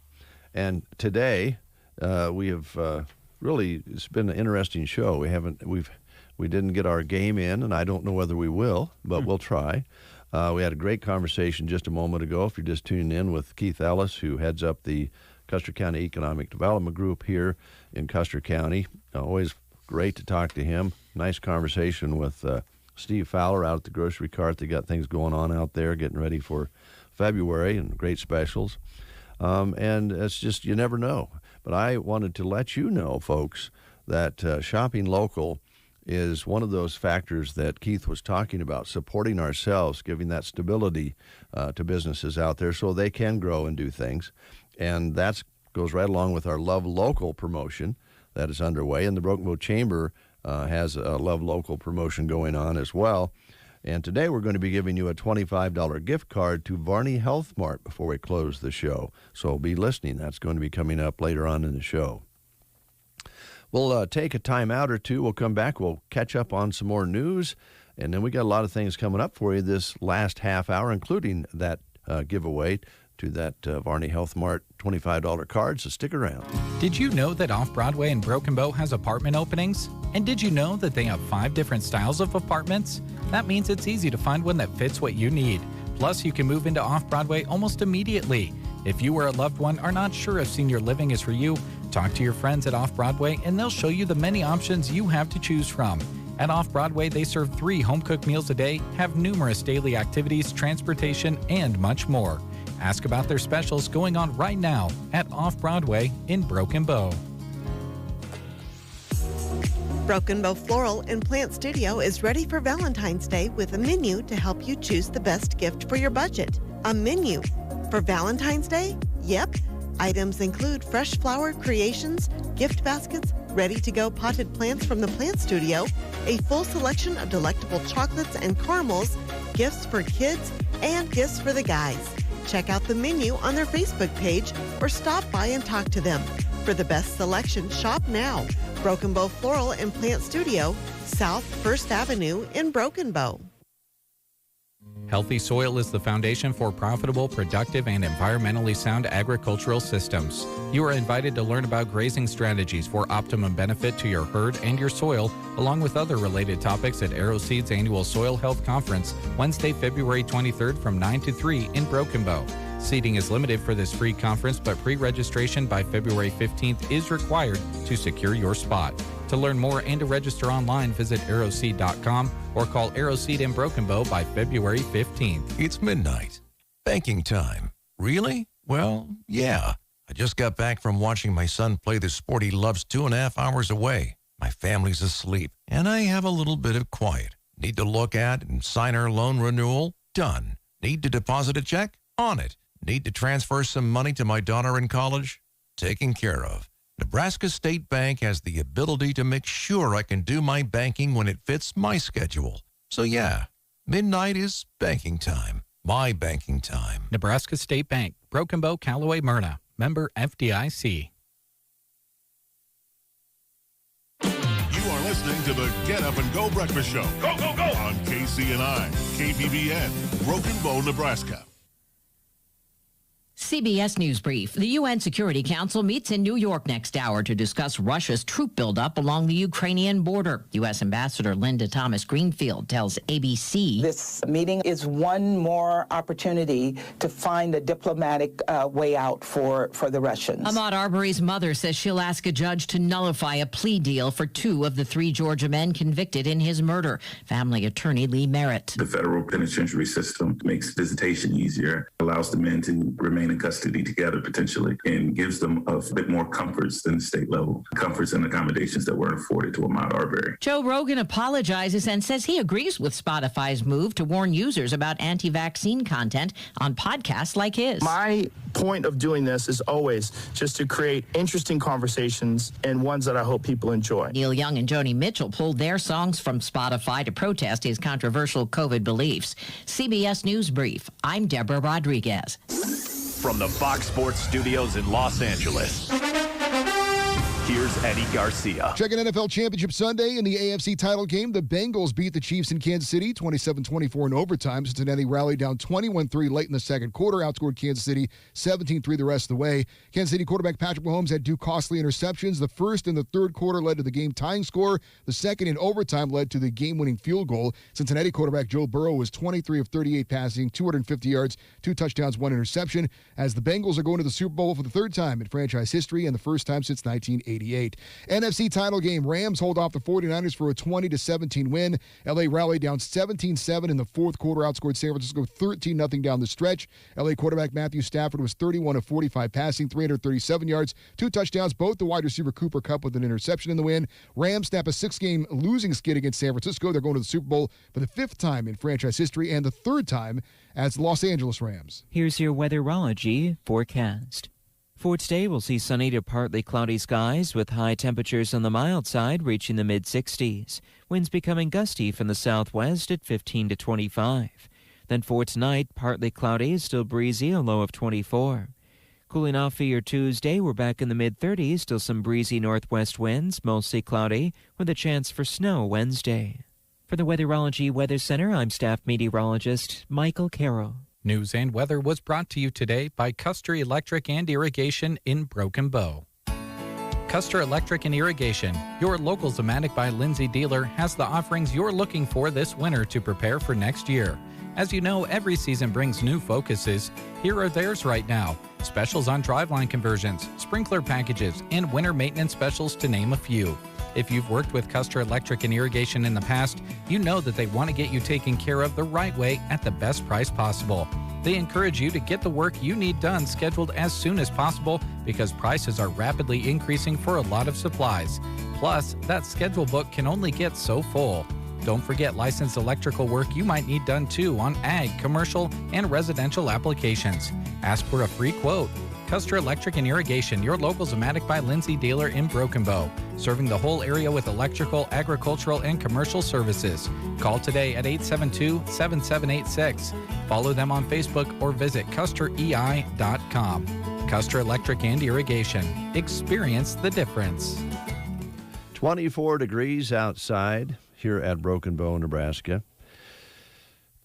And today, we have really, it's been an interesting show. We didn't get our game in, and I don't know whether we will, but we'll try. We had a great conversation just a moment ago, if you're just tuning in, with Keith Ellis, who heads up the Custer County Economic Development Group here in Custer County. Always great to talk to him. Nice conversation with Steve Fowler out at the grocery cart. They got things going on out there, getting ready for February and great specials. And it's just, you never know. But I wanted to let you know, folks, that shopping local is one of those factors that Keith was talking about, supporting ourselves, giving that stability to businesses out there so they can grow and do things. And that goes right along with our Love Local promotion that is underway. And the Broken Bow Chamber has a Love Local promotion going on as well. And today we're going to be giving you a $25 gift card to Varney Health Mart before we close the show. So be listening. That's going to be coming up later on in the show. We'll take a time out or two. We'll come back. We'll catch up on some more news. And then we got a lot of things coming up for you this last half hour, including that giveaway to that Varney Health Mart $25 card, so stick around. Did you know that Off-Broadway in Broken Bow has apartment openings? And did you know that they have 5 different styles of apartments? That means it's easy to find one that fits what you need. Plus, you can move into Off-Broadway almost immediately. If you or a loved one are not sure if senior living is for you, talk to your friends at Off-Broadway and they'll show you the many options you have to choose from. At Off-Broadway, they serve 3 home-cooked meals a day, have numerous daily activities, transportation, and much more. Ask about their specials going on right now at Off-Broadway in Broken Bow. Broken Bow Floral and Plant Studio is ready for Valentine's Day with a menu to help you choose the best gift for your budget. A menu for Valentine's Day? Yep. Items include fresh flower creations, gift baskets, ready-to-go potted plants from the Plant Studio, a full selection of delectable chocolates and caramels, gifts for kids, and gifts for the guys. Check out the menu on their Facebook page or stop by and talk to them. For the best selection, shop now. Broken Bow Floral and Plant Studio, South 1st Avenue in Broken Bow. Healthy soil is the foundation for profitable, productive, and environmentally sound agricultural systems. You are invited to learn about grazing strategies for optimum benefit to your herd and your soil, along with other related topics at AeroSeed's annual Soil Health Conference, Wednesday, February 23rd from 9 to 3 in Broken Bow. Seating is limited for this free conference, but pre-registration by February 15th is required to secure your spot. To learn more and to register online, visit aeroseed.com or call AeroSeed in Broken Bow by February 15th. It's midnight. Banking time. Really? Well, yeah. I just got back from watching my son play the sport he loves 2.5 hours away. My family's asleep, and I have a little bit of quiet. Need to look at and sign our loan renewal? Done. Need to deposit a check? On it. Need to transfer some money to my daughter in college? Taken care of. Nebraska State Bank has the ability to make sure I can do my banking when it fits my schedule. So yeah, midnight is banking time. My banking time. Nebraska State Bank, Broken Bow, Callaway, Myrna. Member FDIC. You are listening to the Get Up and Go Breakfast Show. Go, go, go! On KCNI, KBBN, Broken Bow, Nebraska. CBS News Brief. The UN Security Council meets in New York next hour to discuss Russia's troop buildup along the Ukrainian border. U.S. Ambassador Linda Thomas-Greenfield tells ABC. This meeting is one more opportunity to find a diplomatic way out for the Russians. Ahmaud Arbery's mother says she'll ask a judge to nullify a plea deal for 2 of the 3 Georgia men convicted in his murder. Family attorney Lee Merritt. The federal penitentiary system makes visitation easier, allows the men to remain in custody together potentially, and gives them a bit more comforts than the state level comforts and accommodations that were afforded to Ahmaud Arbery. Joe Rogan apologizes and says he agrees with Spotify's move to warn users about anti-vaccine content on podcasts like his. My point of doing this is always just to create interesting conversations and ones that I hope people enjoy. Neil Young and Joni Mitchell pulled their songs from Spotify to protest his controversial COVID beliefs. CBS News Brief. I'm Deborah Rodriguez. From the Fox Sports Studios in Los Angeles, here's Eddie Garcia. Checking NFL Championship Sunday in the AFC title game. The Bengals beat the Chiefs in Kansas City 27-24 in overtime. Cincinnati rallied down 21-3 late in the second quarter, outscored Kansas City 17-3 the rest of the way. Kansas City quarterback Patrick Mahomes had 2 costly interceptions. The first in the third quarter led to the game-tying score. The second in overtime led to the game-winning field goal. Cincinnati quarterback Joe Burrow was 23 of 38 passing, 250 yards, 2 touchdowns, 1 interception, as the Bengals are going to the Super Bowl for the third time in franchise history and the first time since 1988. NFC title game. Rams hold off the 49ers for a 20-17 win. LA rallied down 17-7 in the fourth quarter, outscored San Francisco 13-0 down the stretch. LA quarterback Matthew Stafford was 31 of 45 passing, 337 yards, 2 touchdowns, both the wide receiver Cooper Kupp with an interception in the win. Rams snap a 6-game losing skid against San Francisco. They're going to the Super Bowl for the 5th time in franchise history and the 3rd time as the Los Angeles Rams. Here's your weatherology forecast. For today, we'll see sunny to partly cloudy skies with high temperatures on the mild side reaching the mid-60s. Winds becoming gusty from the southwest at 15 to 25. Then for tonight, partly cloudy, still breezy, a low of 24. Cooling off for your Tuesday, we're back in the mid-30s, still some breezy northwest winds, mostly cloudy, with a chance for snow Wednesday. For the Weatherology Weather Center, I'm staff meteorologist Michael Carroll. News and weather was brought to you today by Custer Electric and Irrigation in Broken Bow. Custer Electric and Irrigation, your local Zematic by Lindsay dealer, has the offerings you're looking for this winter to prepare for next year. As you know, every season brings new focuses. Here are theirs right now. Specials on driveline conversions, sprinkler packages, and winter maintenance specials to name a few. If you've worked with Custer Electric and Irrigation in the past, you know that they want to get you taken care of the right way at the best price possible. They encourage you to get the work you need done scheduled as soon as possible because prices are rapidly increasing for a lot of supplies. Plus, that schedule book can only get so full. Don't forget licensed electrical work you might need done too on ag, commercial, and residential applications. Ask for a free quote. Custer Electric and Irrigation, your local Zematic by Lindsay dealer in Broken Bow, serving the whole area with electrical, agricultural, and commercial services. Call today at 872-7786. Follow them on Facebook or visit custerei.com. Custer Electric and Irrigation. Experience the difference. 24 degrees outside here at Broken Bow, Nebraska.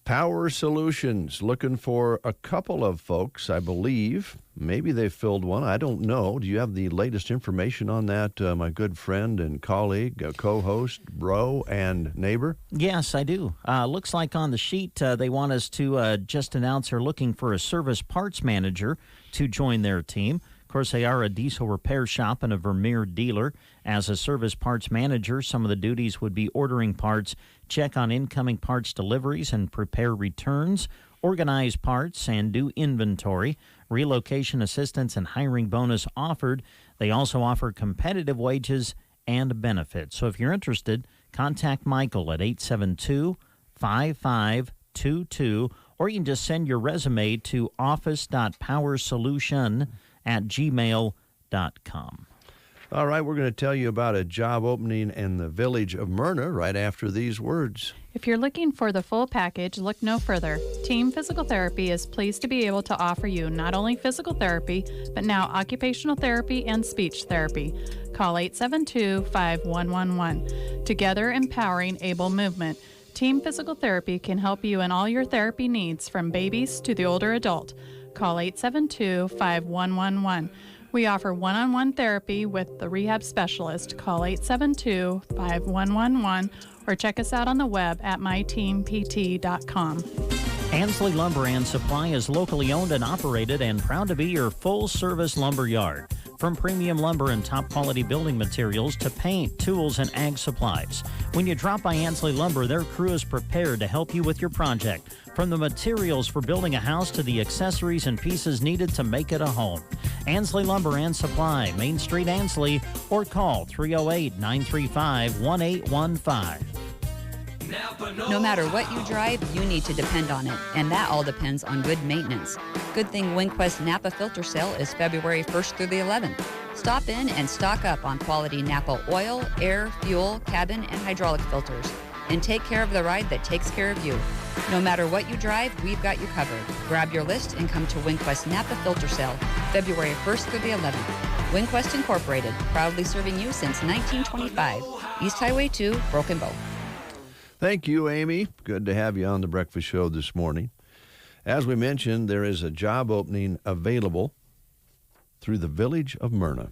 Power Solutions, looking for a couple of folks, I believe. Maybe they filled one. I don't know. Do you have the latest information on that, my good friend and colleague, co-host, bro, and neighbor? Yes, I do. Looks like on the sheet they want us to just announce they're looking for a service parts manager to join their team. Of course, they are a diesel repair shop and a Vermeer dealer. As a service parts manager, some of the duties would be ordering parts, check on incoming parts deliveries and prepare returns, organize parts and do inventory, relocation assistance and hiring bonus offered. They also offer competitive wages and benefits. So if you're interested, contact Michael at 872-5522, or you can just send your resume to office.powersolution@gmail.com. All right, we're going to tell you about a job opening in the village of Myrna right after these words. If you're looking for the full package, look no further. Team Physical Therapy is pleased to be able to offer you not only physical therapy, but now occupational therapy and speech therapy. Call 872-5111. Together empowering able movement. Team Physical Therapy can help you in all your therapy needs from babies to the older adult. call 872-5111. We offer one-on-one therapy with the rehab specialist. Call 872-5111 or check us out on the web at myteampt.com. Ansley Lumber and Supply is locally owned and operated and proud to be your full-service lumber yard. From premium lumber and top-quality building materials to paint, tools, and ag supplies. When you drop by Ansley Lumber, their crew is prepared to help you with your project. From the materials for building a house to the accessories and pieces needed to make it a home. Ansley Lumber and Supply, Main Street, Ansley, or call 308-935-1815. No matter what you drive, you need to depend on it, and that all depends on good maintenance. Good thing WinQuest Napa Filter Sale is February 1st through the 11th. Stop in and stock up on quality Napa oil, air, fuel, cabin, and hydraulic filters, and take care of the ride that takes care of you. No matter what you drive, we've got you covered. Grab your list and come to WinQuest Napa Filter Sale, February 1st through the 11th. WinQuest Incorporated, proudly serving you since 1925. East Highway 2, Broken Bow. Thank you, Amy. Good to have you on the Breakfast Show this morning. As we mentioned, there is a job opening available through the Village of Myrna.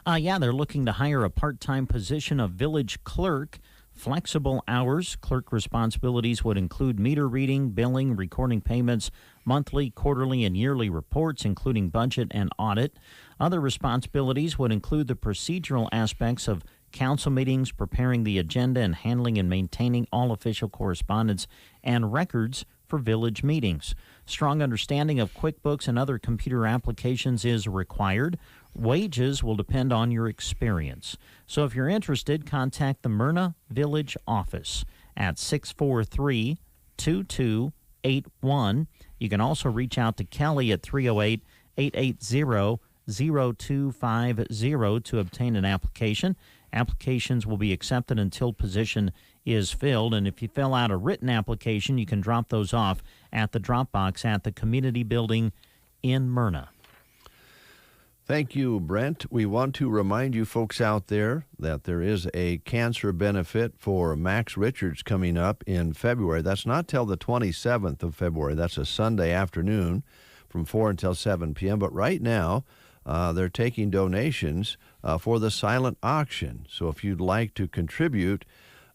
They're looking to hire a part-time position of village clerk. Flexible hours. Clerk responsibilities would include meter reading, billing, recording payments, monthly, quarterly, and yearly reports, including budget and audit. Other responsibilities would include the procedural aspects of council meetings, preparing the agenda, and handling and maintaining all official correspondence and records for village meetings. Strong understanding of QuickBooks and other computer applications is required. Wages will depend on your experience. So if you're interested, contact the Myrna Village office at 643-2281. You can also reach out to Kelly at 308-880-0250 to obtain an application. Applications will be accepted until position is filled, and if you fill out a written application, you can drop those off at the drop box at the community building in Myrna. Thank you, Brent. We want to remind you folks out there that there is a cancer benefit for Max Richards coming up in February. That's not till the 27th of February. That's a Sunday afternoon from 4 until 7 p.m. But right now, they're taking donations for the silent auction. So if you'd like to contribute,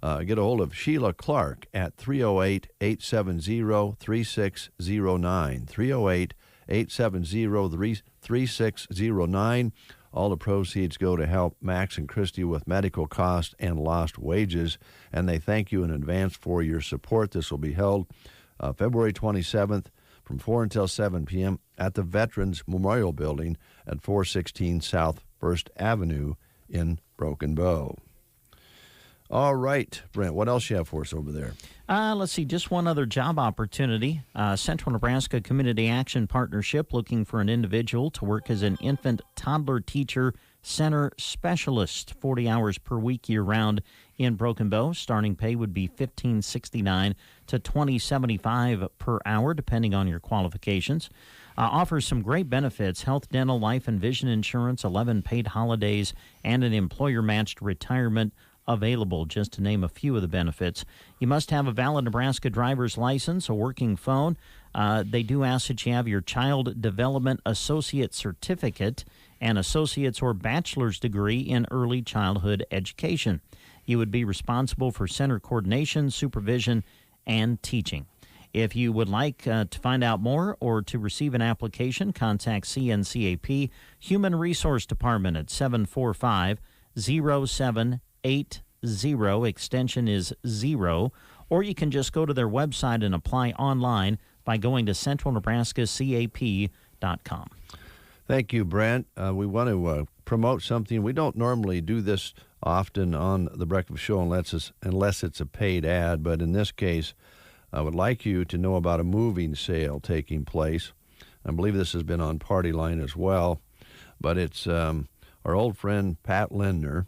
get a hold of Sheila Clark at 308-870-3609. 308-870-3609. All the proceeds go to help Max and Christy with medical costs and lost wages, and they thank you in advance for your support. This will be held February 27th from 4 until 7 p.m. at the Veterans Memorial Building at 416 South 1st Avenue in Broken Bow. All right, Brent, what else you have for us over there? Let's see, just one other job opportunity. Central Nebraska Community Action Partnership looking for an individual to work as an infant toddler teacher center specialist, 40 hours per week year-round in Broken Bow. Starting pay would be $15.69 to $20.75 per hour, depending on your qualifications. Offers some great benefits: health, dental, life, and vision insurance, 11 paid holidays, and an employer-matched retirement available, just to name a few of the benefits. You must have a valid Nebraska driver's license, a working phone. They do ask that you have your Child Development Associate Certificate and associate's or bachelor's degree in early childhood education. You would be responsible for center coordination, supervision, and teaching. If you would like to find out more or to receive an application, contact CNCAP Human Resource Department at 745-0780, extension is 0, or you can just go to their website and apply online by going to centralnebraskacap.com. Thank you, Brent. We want to promote something. We don't normally do this often on the Breakfast Show unless it's a paid ad, but in this case, I would like you to know about a moving sale taking place. I believe this has been on Party Line as well, but it's our old friend Pat Lindner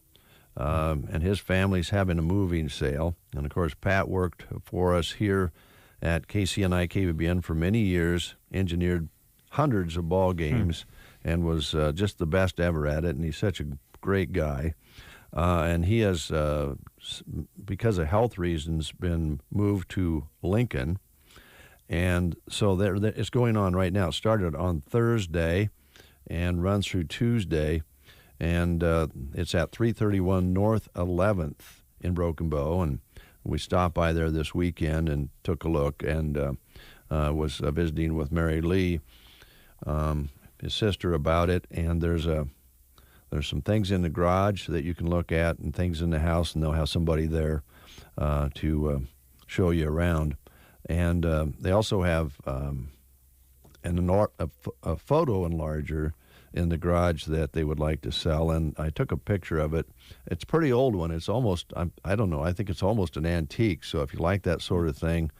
and his family's having a moving sale. And, of course, Pat worked for us here at KCNI KBBN for many years, engineered hundreds of ball games, and was just the best ever at it, and he's such a great guy. And he has, because of health reasons, been moved to Lincoln. And so it's going on right now. It started on Thursday and runs through Tuesday. And it's at 331 North 11th in Broken Bow. And we stopped by there this weekend and took a look and was visiting with Mary Lee, his sister, about it. And there's some things in the garage that you can look at and things in the house, and they'll have somebody there to show you around. And they also have a photo enlarger in the garage that they would like to sell, and I took a picture of it. It's a pretty old one. It's almost, I don't know, I think it's almost an antique. So if you like that sort of thing,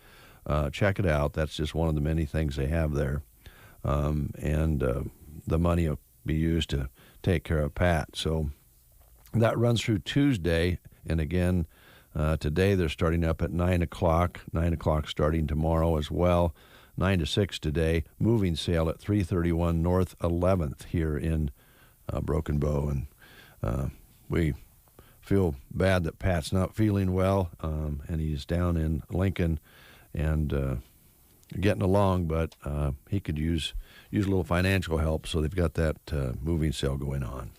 check it out. That's just one of the many things they have there. And the money will be used to take care of Pat. So that runs through Tuesday, and again, today they're starting up at 9 o'clock. 9 o'clock starting tomorrow as well. 9 to 6 today. Moving sale at 331 North 11th here in Broken Bow. And we feel bad that Pat's not feeling well, and he's down in Lincoln and getting along, but he could use a little financial help, so they've got that moving sale going on.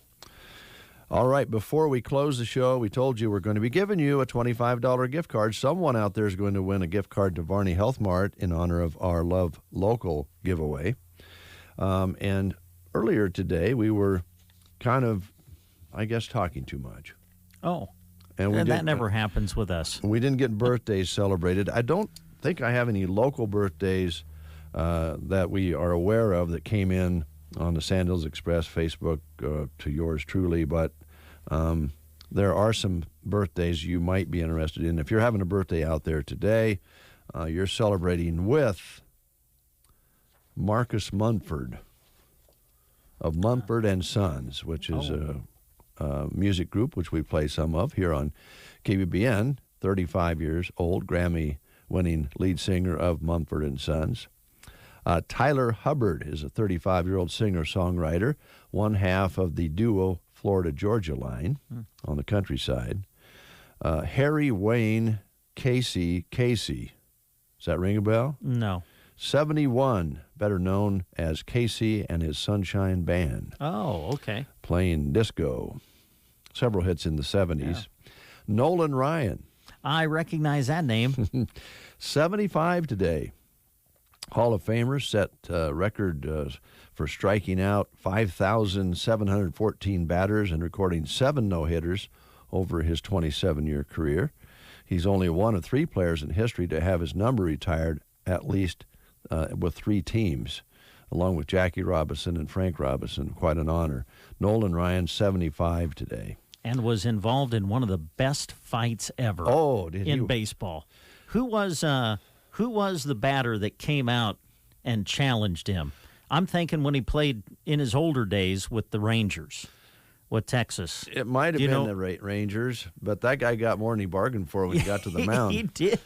All right, before we close the show, we told you we're going to be giving you a $25 gift card. Someone out there is going to win a gift card to Varney Health Mart in honor of our Love Local giveaway. And earlier today, we were kind of, I guess, talking too much. Oh, and that never happens with us. We didn't get birthdays celebrated. I don't think I have any local birthdays that we are aware of that came in on the Sand Hills Express Facebook to yours truly, but there are some birthdays you might be interested in. If you're having a birthday out there today, you're celebrating with Marcus Munford of Munford and Sons, which is a music group which we play some of here on KBBN, 35 years old, Grammy-winning lead singer of Munford and Sons. Tyler Hubbard is a 35-year-old singer-songwriter, one half of the duo Florida-Georgia line on the countryside. Harry Wayne Casey. Does that ring a bell? No. 71, better known as Casey and his Sunshine Band. Oh, okay. Playing disco. Several hits in the 70s. Yeah. Nolan Ryan. I recognize that name. 75 today. Hall of Famer, set record for striking out 5,714 batters and recording 7 no-hitters over his 27-year career. He's only one of 3 players in history to have his number retired at least with 3 teams, along with Jackie Robinson and Frank Robinson. Quite an honor. Nolan Ryan, 75 today. And was involved in one of the best fights ever in baseball. Who was the batter that came out and challenged him? I'm thinking when he played in his older days with the Rangers, with Texas. It might have been the Rangers, but that guy got more than he bargained for when he got to the mound. He did.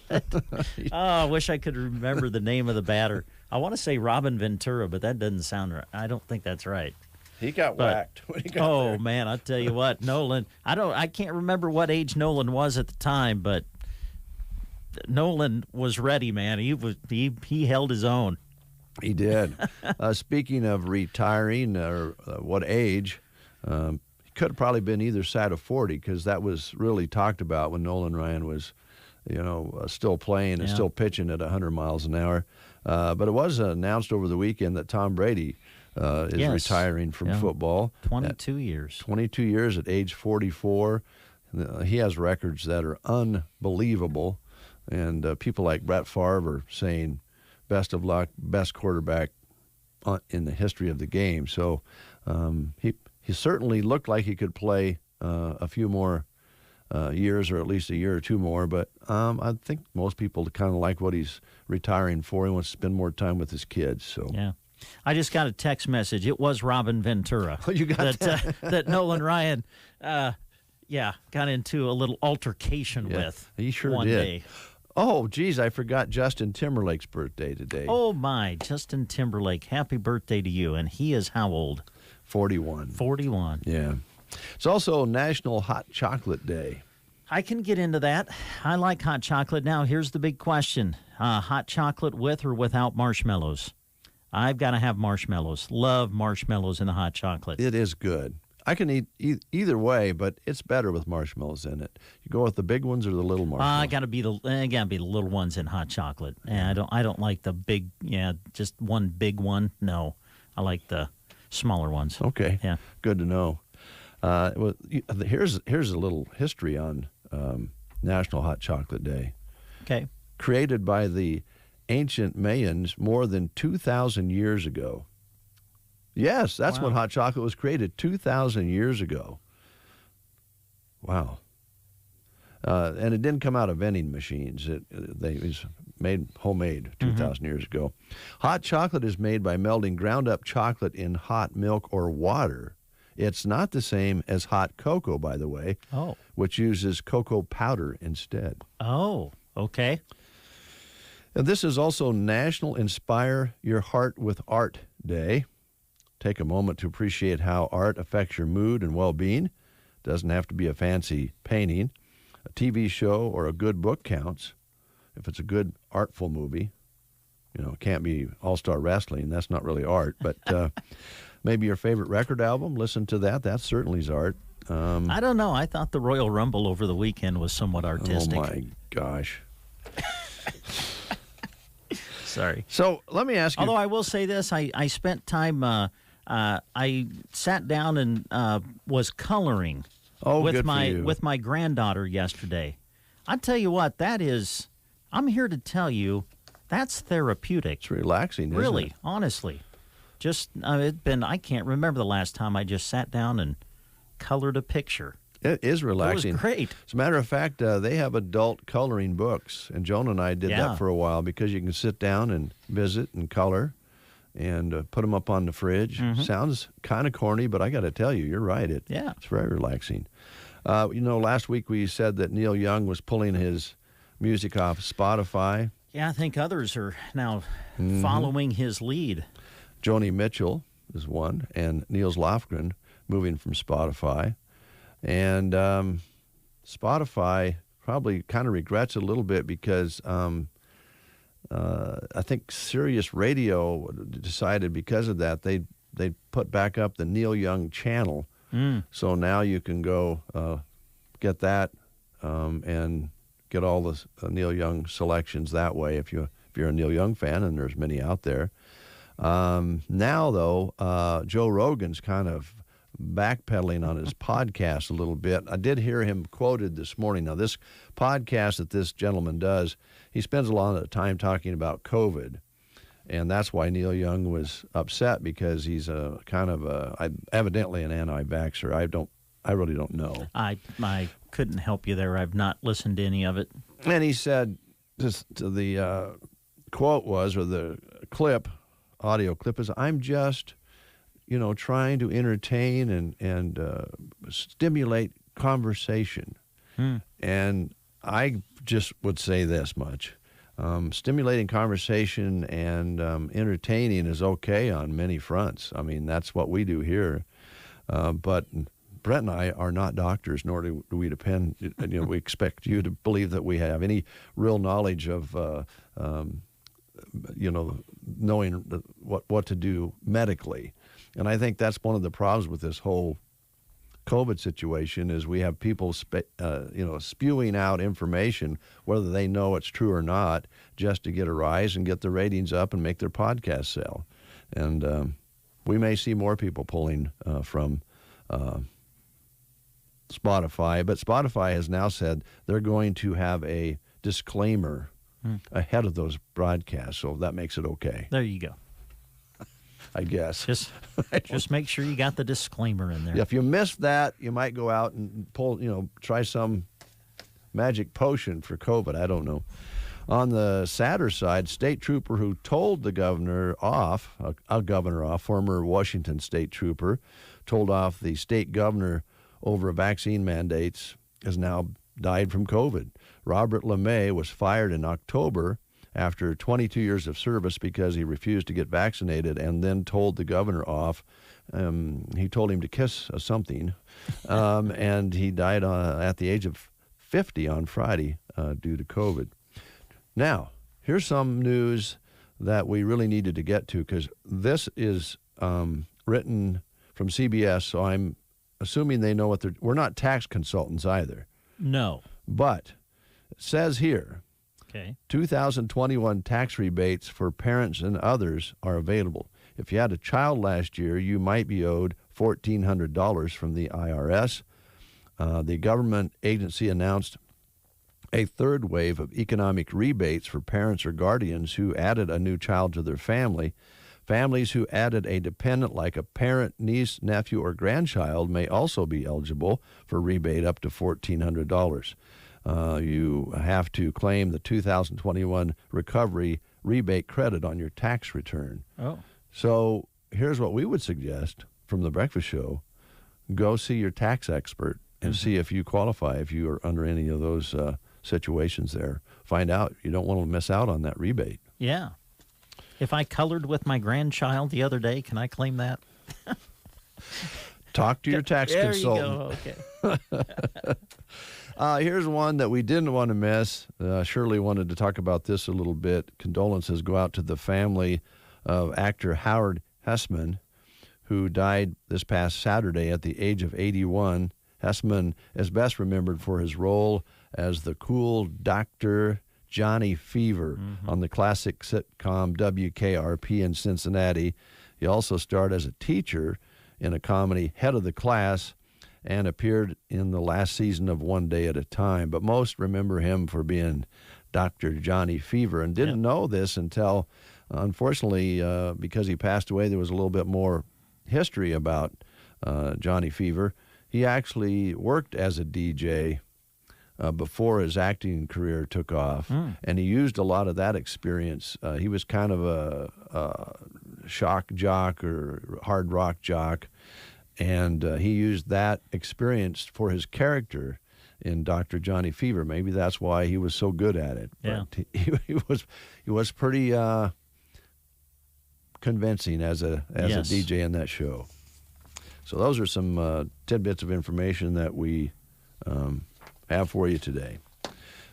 I wish I could remember the name of the batter. I want to say Robin Ventura, but that doesn't sound right. I don't think that's right. He got whacked when he got there. Man, I'll tell you what, Nolan. I can't remember what age Nolan was at the time, but Nolan was ready, man. He held his own. He did. Speaking of retiring, or what age, he could have probably been either side of 40, because that was really talked about when Nolan Ryan was, still playing and still pitching at 100 miles an hour. But it was announced over the weekend that Tom Brady is retiring from football. 22 years. 22 years at age 44. He has records that are unbelievable. And people like Brett Favre are saying, best of luck, best quarterback in the history of the game. So he certainly looked like he could play a few more years, or at least a year or 2 more. But I think most people kind of like what he's retiring for. He wants to spend more time with his kids. So yeah. I just got a text message. It was Robin Ventura. Oh, you got that Nolan Ryan got into a little altercation with. He sure one did. Day. Oh, geez, I forgot Justin Timberlake's birthday today. Oh, my. Justin Timberlake, happy birthday to you. And he is how old? 41. 41. Yeah. It's also National Hot Chocolate Day. I can get into that. I like hot chocolate. Now, here's the big question. hot chocolate with or without marshmallows? I've got to have marshmallows. Love marshmallows in the hot chocolate. It is good. I can eat either way, but it's better with marshmallows in it. You go with the big ones or the little marshmallows? I gotta be the little ones in hot chocolate. And I don't like the big. Yeah, just one big one. No, I like the smaller ones. Okay. Yeah. Good to know. Well, here's a little history on National Hot Chocolate Day. Okay. Created by the ancient Mayans more than 2,000 years ago. Yes, that's when hot chocolate was created, 2,000 years ago. Wow. And it didn't come out of vending machines. It was made homemade 2,000 years ago. Hot chocolate is made by melting ground up chocolate in hot milk or water. It's not the same as hot cocoa, by the way, which uses cocoa powder instead. Oh, okay. And this is also National Inspire Your Heart with Art Day. Take a moment to appreciate how art affects your mood and well-being. Doesn't have to be a fancy painting. A TV show or a good book counts. If it's a good, artful movie, it can't be all-star wrestling. That's not really art. But maybe your favorite record album, listen to that. That certainly is art. I don't know. I thought the Royal Rumble over the weekend was somewhat artistic. Oh, my gosh. Sorry. So let me ask you. Although I will say this, I spent time, I sat down and was coloring with my granddaughter yesterday. I tell you what, I'm here to tell you, that's therapeutic. It's relaxing, isn't it? Really, honestly. Just, I can't remember the last time I just sat down and colored a picture. It is relaxing. It was great. As a matter of fact, they have adult coloring books, and Joan and I did that for a while because you can sit down and visit and color and put them up on the fridge. Sounds kind of corny, but I got to tell you, you're right. It's very relaxing. Last week we said that Neil Young was pulling his music off Spotify. Yeah, I think others are now following his lead. Joni Mitchell is one, and Niels Lofgren moving from Spotify. And Spotify probably kind of regrets it a little bit because I think Sirius Radio decided because of that they put back up the Neil Young channel. So now you can go get that and get all the Neil Young selections that way if you're a Neil Young fan, and there's many out there. Now, though, Joe Rogan's kind of backpedaling on his podcast a little bit. I did hear him quoted this morning. Now, this podcast that this gentleman does, he spends a lot of time talking about COVID, and that's why Neil Young was upset, because he's evidently an anti-vaxxer. I really don't know. I couldn't help you there. I've not listened to any of it. And he said, the quote was, or the audio clip is, "I'm just, trying to entertain and stimulate conversation." And I just would say this much. Stimulating conversation and entertaining is okay on many fronts. I mean, that's what we do here. But Brett and I are not doctors, nor do we depend. We expect you to believe that we have any real knowledge of, knowing what to do medically. And I think that's one of the problems with this whole COVID situation is we have people, spewing out information, whether they know it's true or not, just to get a rise and get the ratings up and make their podcast sell. And we may see more people pulling from Spotify, but Spotify has now said they're going to have a disclaimer ahead of those broadcasts, so that makes it okay. There you go. I guess. Just make sure you got the disclaimer in there. If you missed that, you might go out and try some magic potion for COVID. I don't know. On the sadder side, state trooper who told the governor off, former Washington state trooper, told off the state governor over vaccine mandates, has now died from COVID. Robert LeMay was fired in October after 22 years of service because he refused to get vaccinated, and then told the governor off. He told him to kiss something, and he died at the age of 50 on Friday due to COVID. Now, here's some news that we really needed to get to, because this is written from CBS, so I'm assuming they know what we're not tax consultants either. No. But it says here, 2021 tax rebates for parents and others are available. If you had a child last year, you might be owed $1,400 from the IRS. The government agency announced a third wave of economic rebates for parents or guardians who added a new child to their family. Families who added a dependent like a parent, niece, nephew, or grandchild may also be eligible for rebate up to $1,400. You have to claim the 2021 recovery rebate credit on your tax return. Oh. So here's what we would suggest from the Breakfast Show. Go see your tax expert and see if you qualify, if you are under any of those situations there. Find out. You don't want to miss out on that rebate. Yeah. If I colored with my grandchild the other day, can I claim that? Talk to your tax consultant. There you go. Okay. Here's one that we didn't want to miss. Shirley wanted to talk about this a little bit. Condolences go out to the family of actor Howard Hessmann, who died this past Saturday at the age of 81. Hessmann is best remembered for his role as the cool Dr. Johnny Fever on the classic sitcom WKRP in Cincinnati. He also starred as a teacher in a comedy, Head of the Class, and appeared in the last season of One Day at a Time. But most remember him for being Dr. Johnny Fever, and didn't know this until, unfortunately, because he passed away, there was a little bit more history about Johnny Fever. He actually worked as a DJ before his acting career took off, and he used a lot of that experience. He was kind of a shock jock or hard rock jock, and he used that experience for his character in Dr. Johnny Fever. Maybe that's why he was so good at it. Yeah. But he was pretty convincing as a DJ in that show. So those are some tidbits of information that we have for you today.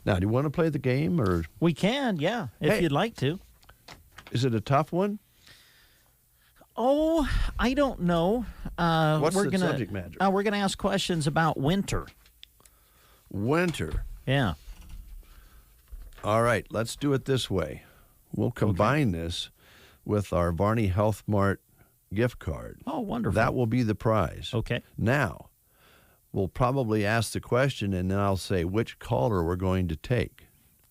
Now, do you want to play the game, or we can? Yeah, if you'd like to. Is it a tough one? Oh, I don't know. What's the subject matter? We're going to ask questions about winter. Winter. Yeah. All right, let's do it this way. We'll combine this with our Varney Health Mart gift card. Oh, wonderful. That will be the prize. Okay. Now, we'll probably ask the question, and then I'll say which caller we're going to take.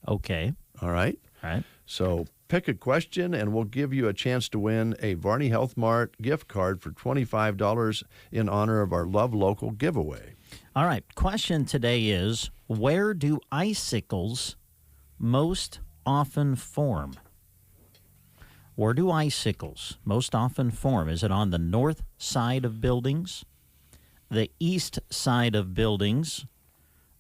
Okay. All right? All right. So pick a question, and we'll give you a chance to win a Varney Health Mart gift card for $25 in honor of our Love Local giveaway. All right. Question today is, where do icicles most often form? Where do icicles most often form? Is it on the north side of buildings, the east side of buildings,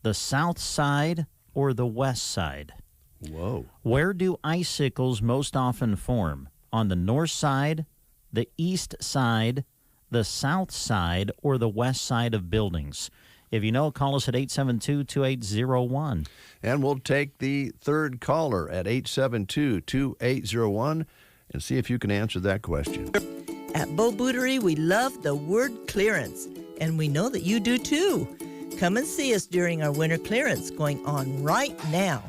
the south side, or the west side? Whoa. Where do icicles most often form? On the north side, the east side, the south side, or the west side of buildings? If you know, call us at 872-2801. And we'll take the third caller at 872-2801 and see if you can answer that question. At Bo Bootery, we love the word clearance, and we know that you do too. Come and see us during our winter clearance going on right now.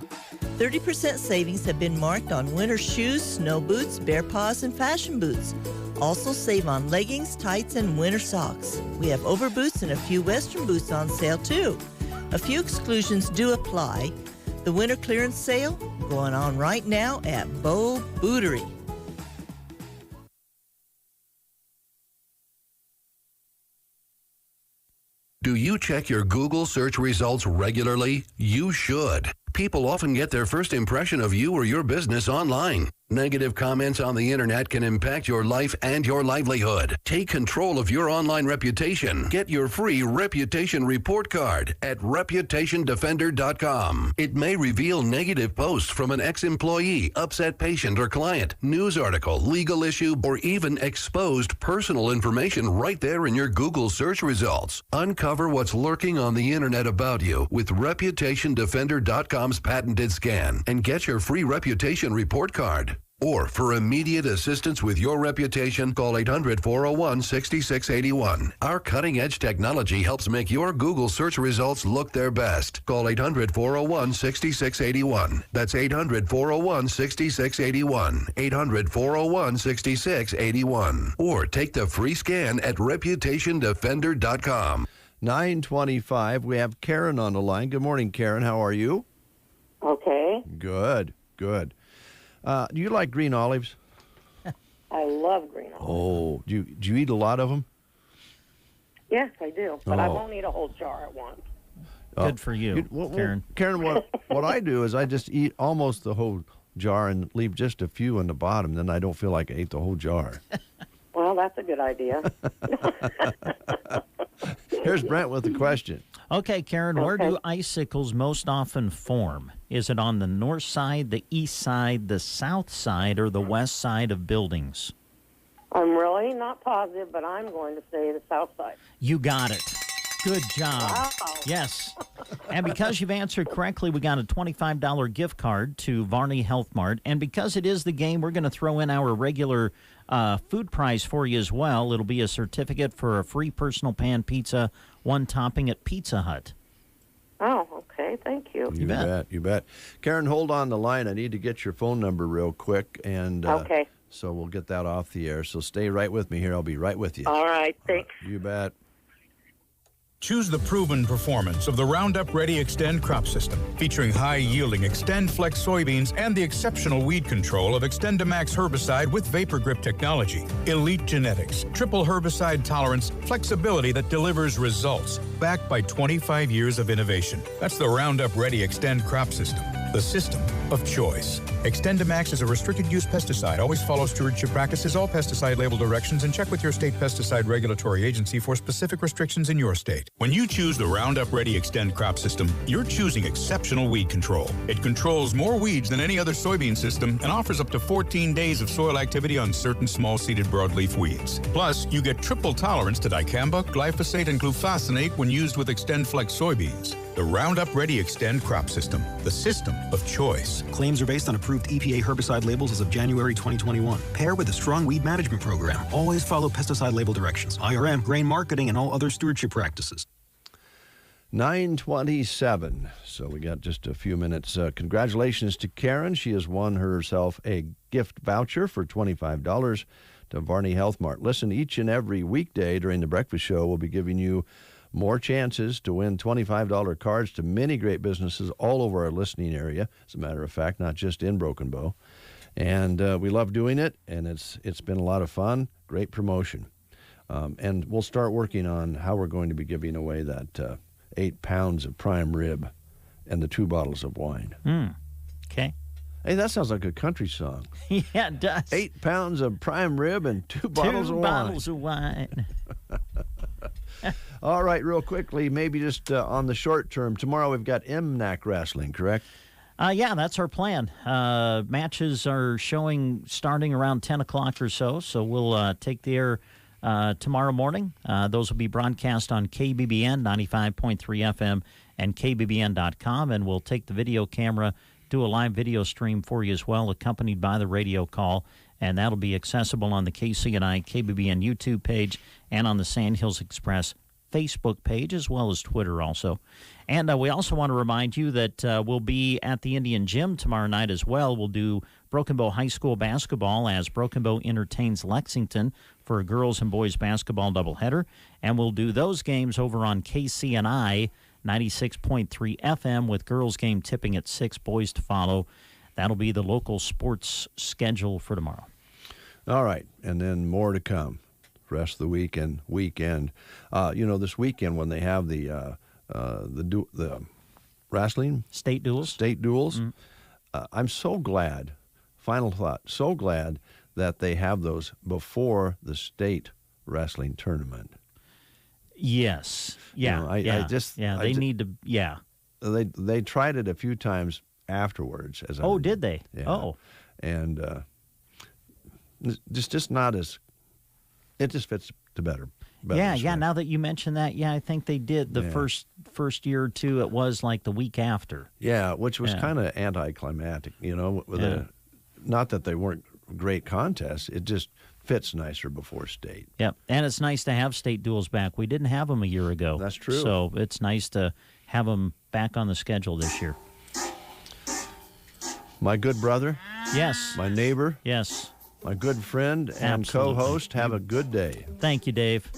30% savings have been marked on winter shoes, snow boots, bear paws, and fashion boots. Also save on leggings, tights, and winter socks. We have overboots and a few western boots on sale too. A few exclusions do apply. The winter clearance sale going on right now at Bo Bootery. Do you check your Google search results regularly? You should. People often get their first impression of you or your business online. Negative comments on the internet can impact your life and your livelihood. Take control of your online reputation. Get your free reputation report card at reputationdefender.com. It may reveal negative posts from an ex-employee, upset patient or client, news article, legal issue, or even exposed personal information right there in your Google search results. Uncover what's lurking on the internet about you with reputationdefender.com's patented scan and get your free reputation report card. Or for immediate assistance with your reputation, call 800-401-6681. Our cutting-edge technology helps make your Google search results look their best. Call 800-401-6681. That's 800-401-6681. 800-401-6681. Or take the free scan at reputationdefender.com. 9:25. We have Karen on the line. Good morning, Karen. How are you? Okay. Good. Do you like green olives? I love green olives. Oh, do you eat a lot of them? Yes, I do, but I Oh. won't eat a whole jar at once. Good for you, Karen. Karen, what I do is I just eat almost the whole jar and leave just a few in the bottom. Then I don't feel like I ate the whole jar. Well, that's a good idea. Here's Brent with the question. Okay, Karen, where do icicles most often form? Is it on the north side, the east side, the south side, or the west side of buildings? I'm really not positive, but I'm going to say the south side. You got it. Good job. Wow. Yes. And because you've answered correctly, we got a $25 gift card to Varney Health Mart. And because it is the game, we're going to throw in our regular food prize for you as well. It'll be a certificate for a free personal pan pizza, one topping at Pizza Hut. Oh, okay. Thank you. You bet. Karen, hold on the line. I need to get your phone number real quick. And okay. So we'll get that off the air. So stay right with me here. I'll be right with you. All right. Thanks. You bet. Choose the proven performance of the Roundup Ready Extend crop system, featuring high-yielding Extend Flex soybeans and the exceptional weed control of XtendiMax herbicide with Vapor Grip technology. Elite genetics, triple herbicide tolerance, flexibility that delivers results, backed by 25 years of innovation. That's the Roundup Ready Extend crop system, the system of choice. XtendiMax is a restricted-use pesticide. Always follow stewardship practices, all pesticide label directions, and check with your state pesticide regulatory agency for specific restrictions in your state. When you choose the Roundup Ready Extend crop system, you're choosing exceptional weed control. It controls more weeds than any other soybean system and offers up to 14 days of soil activity on certain small-seeded broadleaf weeds. Plus, you get triple tolerance to dicamba, glyphosate, and glufosinate when used with Extend Flex soybeans. The Roundup Ready Extend crop system, the system of choice. Claims are based on approved EPA herbicide labels as of January 2021. Pair with a strong weed management program. Always follow pesticide label directions, IRM, grain marketing, and all other stewardship practices. 9:27. So we got just a few minutes. Congratulations to Karen. She has won herself a gift voucher for $25 to Varney Health Mart. Listen, each and every weekday during the breakfast show, we'll be giving you more chances to win $25 cards to many great businesses all over our listening area, as a matter of fact, not just in Broken Bow. And we love doing it, and it's been a lot of fun, great promotion. And we'll start working on how we're going to be giving away that 8 pounds of prime rib and the 2 bottles of wine. Okay. Hey, that sounds like a country song. Yeah, it does. 8 pounds of prime rib and 2 bottles of wine. 2 bottles of wine. All right, real quickly, maybe just on the short term. Tomorrow we've got MNAC wrestling, correct? Yeah, that's our plan. Matches are showing starting around 10 o'clock or so, so we'll take the air tomorrow morning. Those will be broadcast on KBBN 95.3 FM and KBBN.com, and we'll take the video camera, do a live video stream for you as well, accompanied by the radio call, and that'll be accessible on the KCNI KBBN YouTube page and on the Sandhills Express Facebook page, as well as Twitter also. And we also want to remind you that we'll be at the Indian Gym tomorrow night as well. We'll do Broken Bow High School basketball as Broken Bow entertains Lexington for a girls and boys basketball doubleheader. And we'll do those games over on KCNI 96.3 FM with girls game tipping at 6, boys to follow. That'll be the local sports schedule for tomorrow. All right, and then more to come. Rest of the week and weekend. This weekend when they have the wrestling state duels. Mm-hmm. I'm so glad final thought, so glad that they have those before the state wrestling tournament. Yes. Yeah. They need to. Yeah. They tried it a few times afterwards. Did they? Yeah. Oh. And just not as. It just fits to better. Yeah. Now that you mention that, I think they did the first year or two. It was like the week after. Yeah, which was kind of anticlimactic. Not that they weren't great contests. It just fits nicer before state. Yep, and it's nice to have state duels back. We didn't have them a year ago. That's true. So it's nice to have them back on the schedule this year. My good brother. Yes. My neighbor. Yes. My good friend and co-host. Have a good day. Thank you, Dave.